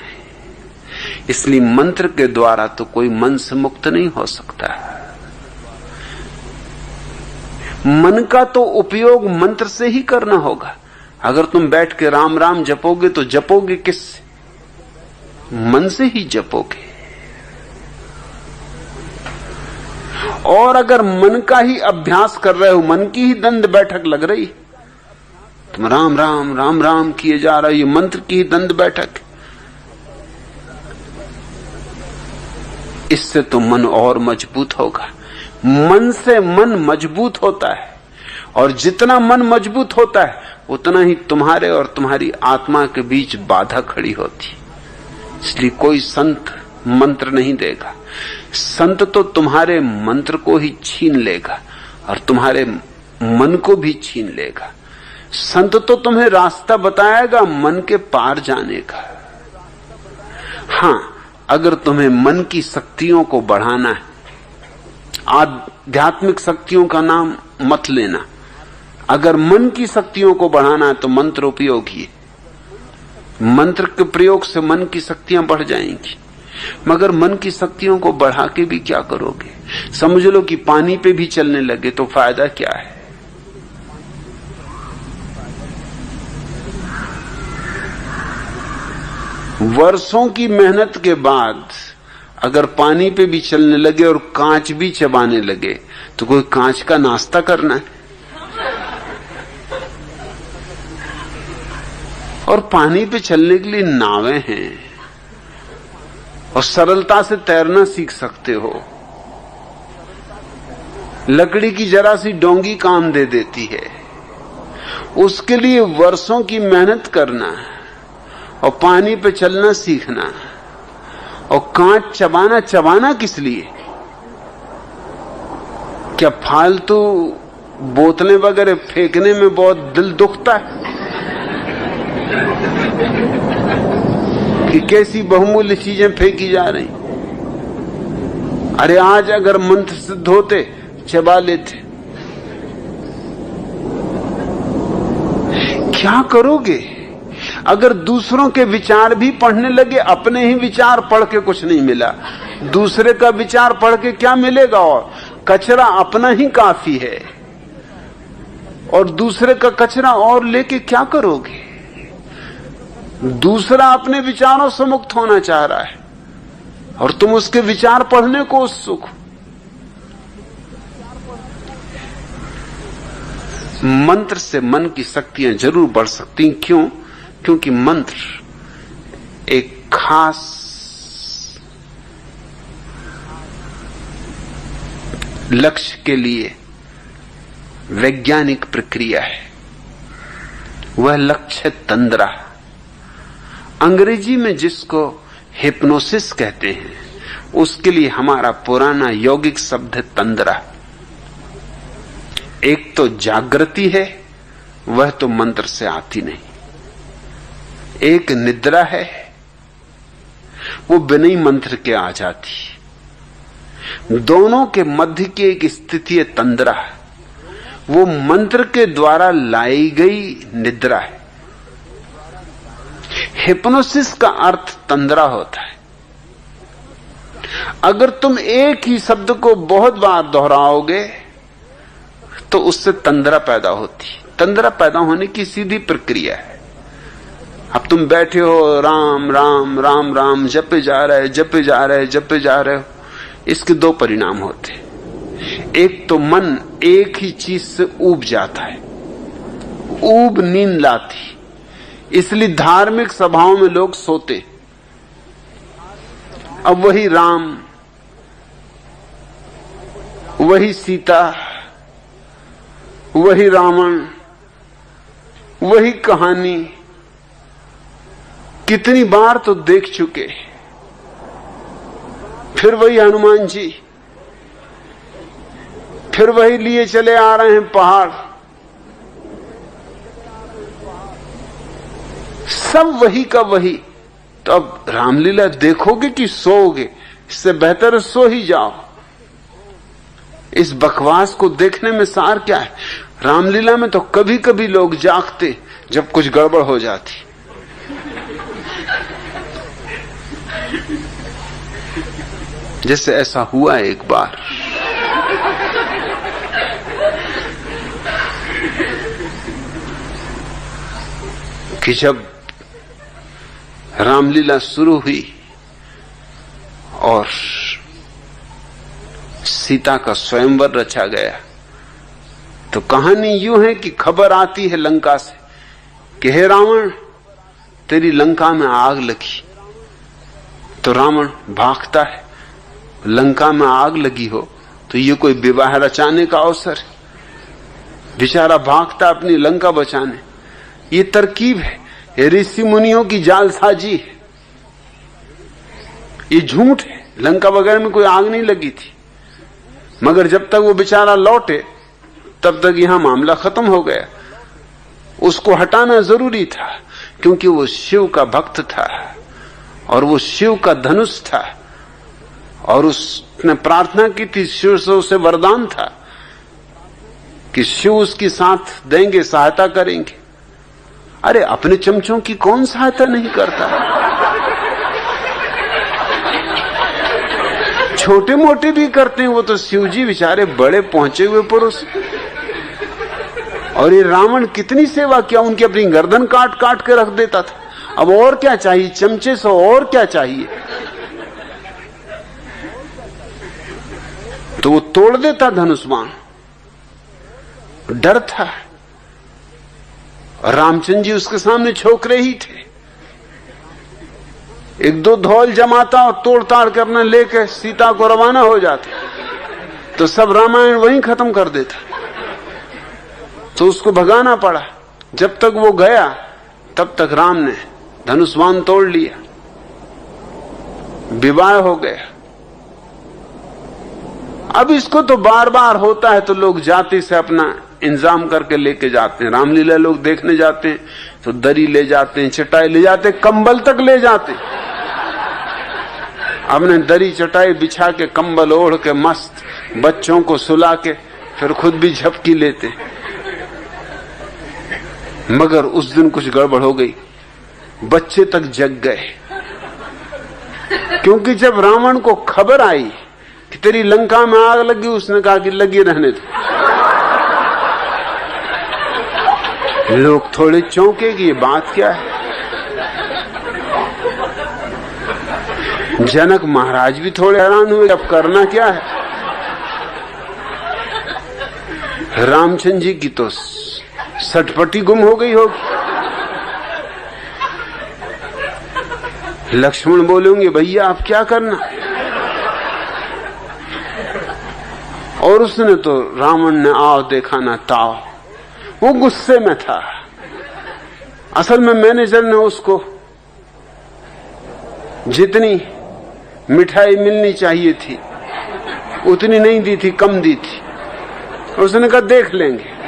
S1: इसलिए मंत्र के द्वारा तो कोई मन से मुक्त नहीं हो सकता। मन का तो उपयोग मंत्र से ही करना होगा। अगर तुम बैठ के राम राम जपोगे तो जपोगे किससे? मन से ही जपोगे। और अगर मन का ही अभ्यास कर रहे हो, मन की ही दंड बैठक लग रही, तुम राम राम राम राम किए जा रहे हो, ये मंत्र की ही दंड बैठक, इससे तो मन और मजबूत होगा। मन से मन मजबूत होता है, और जितना मन मजबूत होता है उतना ही तुम्हारे और तुम्हारी आत्मा के बीच बाधा खड़ी होती। इसलिए कोई संत मंत्र नहीं देगा। संत तो तुम्हारे मंत्र को ही छीन लेगा और तुम्हारे मन को भी छीन लेगा। संत तो तुम्हें रास्ता बताएगा मन के पार जाने का। हां, अगर तुम्हें मन की शक्तियों को बढ़ाना है, आध्यात्मिक शक्तियों का नाम मत लेना, अगर मन की शक्तियों को बढ़ाना है तो मंत्र उपयोगी है। मंत्र के प्रयोग से मन की शक्तियां बढ़ जाएंगी। मगर मन की शक्तियों को बढ़ा के भी क्या करोगे? समझ लो कि पानी पे भी चलने लगे तो फायदा क्या है? वर्षों की मेहनत के बाद अगर पानी पे भी चलने लगे और कांच भी चबाने लगे तो कोई कांच का नाश्ता करना है? और पानी पे चलने के लिए नावें हैं और सरलता से तैरना सीख सकते हो। लकड़ी की जरा सी डोंगी काम दे देती है। उसके लिए वर्षों की मेहनत करना और पानी पे चलना सीखना और कांच चबाना किस लिए? क्या फालतू बोतलें वगैरह फेंकने में बहुत दिल दुखता है कि कैसी बहुमूल्य चीजें फेंकी जा रही? अरे आज अगर मंत्र सिद्ध होते चबा लेते। क्या करोगे? अगर दूसरों के विचार भी पढ़ने लगे, अपने ही विचार पढ़ के कुछ नहीं मिला, दूसरे का विचार पढ़ के क्या मिलेगा? और कचरा अपना ही काफी है, और दूसरे का कचरा और लेके क्या करोगे? दूसरा अपने विचारों से मुक्त होना चाह रहा है और तुम उसके विचार पढ़ने को उत्सुक हो। मंत्र से मन की शक्तियां जरूर बढ़ सकती हैं। क्यों? क्योंकि मंत्र एक खास लक्ष्य के लिए वैज्ञानिक प्रक्रिया है। वह लक्ष्य तंद्रा, अंग्रेजी में जिसको हिप्नोसिस कहते हैं, उसके लिए हमारा पुराना यौगिक शब्द है तंद्रा। एक तो जागृति है, वह तो मंत्र से आती नहीं। एक निद्रा है, वो बिना ही मंत्र के आ जाती। दोनों के मध्य की एक स्थिति है तंद्रा, वो मंत्र के द्वारा लाई गई निद्रा है। हिप्नोसिस का अर्थ तंद्रा होता है। अगर तुम एक ही शब्द को बहुत बार दोहराओगे तो उससे तंद्रा पैदा होती। तंद्रा पैदा होने की सीधी प्रक्रिया है। अब तुम बैठे हो, राम राम राम राम जपे जा रहे हो, इसके दो परिणाम होते। एक तो मन एक ही चीज से ऊब जाता है, ऊब नींद लाती, इसलिए धार्मिक सभाओं में लोग सोते। अब वही राम, वही सीता, वही रावण, वही कहानी कितनी बार तो देख चुके। फिर वही हनुमान जी, फिर वही लिए चले आ रहे हैं पहाड़, सब वही का वही। तो अब रामलीला देखोगे कि सोओगे? इससे बेहतर सो ही जाओ। इस बकवास को देखने में सार क्या है? रामलीला में तो कभी कभी लोग जागते जब कुछ गड़बड़ हो जाती। जैसे ऐसा हुआ एक बार, कि जब रामलीला शुरू हुई और सीता का स्वयंवर रचा गया, तो कहानी यूं है कि खबर आती है लंका से कि हे रावण, तेरी लंका में आग लगी। तो रावण भागता है। लंका में आग लगी हो तो ये कोई विवाह रचाने का अवसर है। बेचारा भागता अपनी लंका बचाने। ये तरकीब है, ये ऋषि मुनियों की जालसाजी है, ये झूठ है। लंका वगैरह में कोई आग नहीं लगी थी, मगर जब तक वो बेचारा लौटे तब तक यहां मामला खत्म हो गया। उसको हटाना जरूरी था क्योंकि वो शिव का भक्त था और वो शिव का धनुष था और उसने प्रार्थना की थी, शिव से उसे वरदान था कि शिव उसकी साथ देंगे, सहायता करेंगे। अरे अपने चमचों की कौन सहायता नहीं करता? छोटे मोटे भी करते हैं, वो तो शिवजी बेचारे बड़े पहुंचे हुए पुरुष। और ये रावण कितनी सेवा किया, उनकी अपनी गर्दन काट काट के रख देता था। अब और क्या चाहिए चमचे से, और क्या चाहिए? तो वो तोड़ देता धनुष बाण। डर था। रामचंद्र जी उसके सामने छोकरे ही थे। एक दो धौल जमाता और तोड़ ताड़ कर अपने लेके सीता को रवाना हो जाता, तो सब रामायण वहीं खत्म कर देता। तो उसको भगाना पड़ा। जब तक वो गया तब तक राम ने धनुष्वान तोड़ लिया, विवाह हो गया। अब इसको तो बार बार होता है तो लोग जाति से अपना इंतजाम करके लेके जाते हैं। रामलीला लोग देखने जाते हैं तो दरी ले जाते हैं, चटाई ले जाते हैं, कंबल तक ले जाते हैं। अपने दरी चटाई बिछा के कंबल ओढ़ के मस्त बच्चों को सुला के फिर खुद भी झपकी लेते। मगर उस दिन कुछ गड़बड़ हो गई, बच्चे तक जग गए। क्योंकि जब रावण को खबर आई कि तेरी लंका में आग लगी, उसने कहा कि लगी रहने दो। लोग थोड़े चौंके कि ये बात क्या है। जनक महाराज भी थोड़े हैरान हुए, अब करना क्या है। रामचंद्र जी की तो सटपटी गुम हो गई होगी। लक्ष्मण बोलेंगे भैया आप क्या करना। और उसने तो रावण ने आओ देखा ना ताओ, वो गुस्से में था। असल में मैनेजर ने उसको जितनी मिठाई मिलनी चाहिए थी उतनी नहीं दी थी, कम दी थी। उसने कहा देख लेंगे।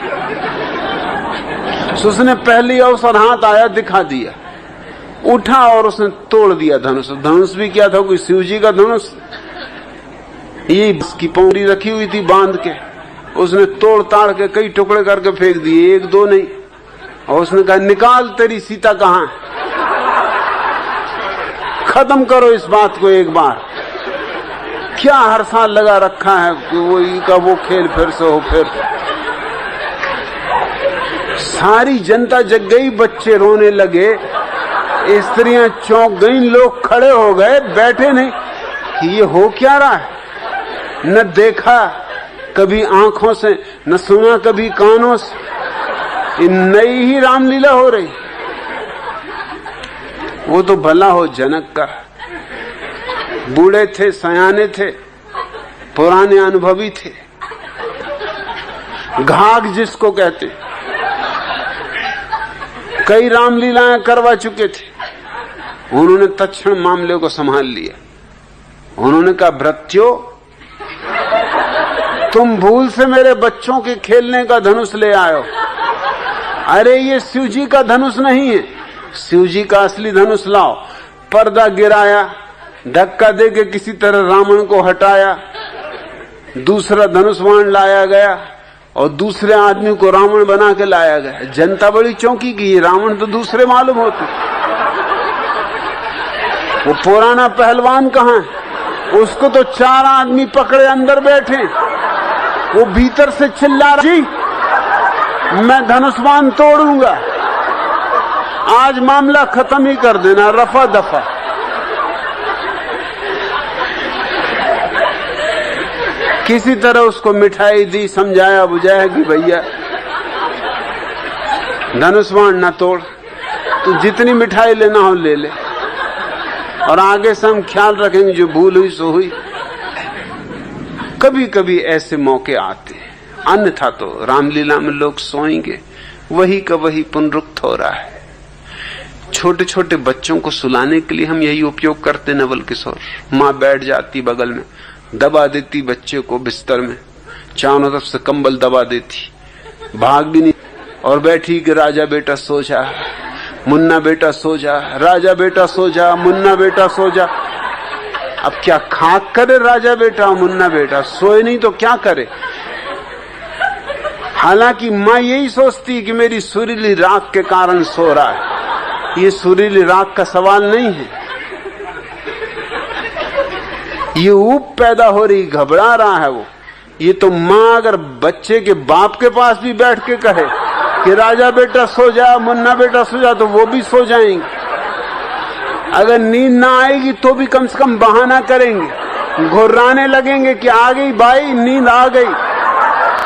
S1: उसने पहली अवसर हाथ आया दिखा दिया, उठा और उसने तोड़ दिया धनुष। धनुष भी क्या था, कोई शिवजी का धनुष, ये इसकी पौड़ी रखी हुई थी बांध के। उसने तोड़ ताड़ के कई टुकड़े करके फेंक दिए, एक दो नहीं। और उसने कहा निकाल तेरी सीता कहां है, खत्म करो इस बात को एक बार। क्या हर साल लगा रखा है कि वो खेल फिर से हो। फिर सारी जनता जग गई, बच्चे रोने लगे, स्त्रियां चौंक गईं, लोग खड़े हो गए, बैठे नहीं कि ये हो क्या रहा है। न देखा कभी आंखों से, न सुना कभी कानों से, नई ही रामलीला हो रही। वो तो भला हो जनक का, बूढ़े थे, सयाने थे, पुराने अनुभवी थे, घाघ जिसको कहते, कई रामलीलाएं करवा चुके थे। उन्होंने तत्क्षण मामले को संभाल लिया। उन्होंने कहा भृत्यो, तुम भूल से मेरे बच्चों के खेलने का धनुष ले आयो। अरे ये शिवजी का धनुष नहीं है, शिवजी का असली धनुष लाओ। पर्दा गिराया, धक्का देके किसी तरह रावण को हटाया, दूसरा धनुष बाण लाया गया, और दूसरे आदमी को रावण बना के लाया गया। जनता बड़ी चौंकी की, रावण तो दूसरे मालूम होते। वो पुराना पहलवान कहाँ है? उसको तो 4 आदमी पकड़े अंदर बैठे। वो भीतर से चिल्ला रहा, जी मैं धनुष्बाण तोड़ूंगा, आज मामला खत्म ही कर देना, रफा दफा। किसी तरह उसको मिठाई दी, समझाया बुझाया कि भैया धनुष्बाण ना तोड़, तो जितनी मिठाई लेना हो ले ले, और आगे से हम ख्याल रखेंगे, जो भूल हुई सो हुई। कभी कभी ऐसे मौके आते, अन्यथा तो रामलीला में लोग सोएंगे, वही का वही पुनरुक्त हो रहा है। छोटे छोटे बच्चों को सुलाने के लिए हम यही उपयोग करते नवल किशोर। माँ बैठ जाती बगल में, दबा देती बच्चे को बिस्तर में, चारों तरफ से कंबल दबा देती, भाग भी नहीं, और बैठी कि राजा बेटा सो जा, मुन्ना बेटा सो जा, राजा बेटा सो जा, मुन्ना बेटा सो जा। अब क्या खाक करे राजा बेटा मुन्ना बेटा, सोए नहीं तो क्या करे। हालांकि माँ यही सोचती कि मेरी सुरीली राख के कारण सो रहा है। ये सुरीली राख का सवाल नहीं है, ये ऊप पैदा हो रही, घबरा रहा है वो। ये तो माँ अगर बच्चे के बाप के पास भी बैठ के कहे कि राजा बेटा सो जा, मुन्ना बेटा सो जा, तो वो भी सो जाएंगे। अगर नींद ना आएगी तो भी कम से कम बहाना करेंगे, घुर्राने लगेंगे कि आ गई भाई, नींद आ गई।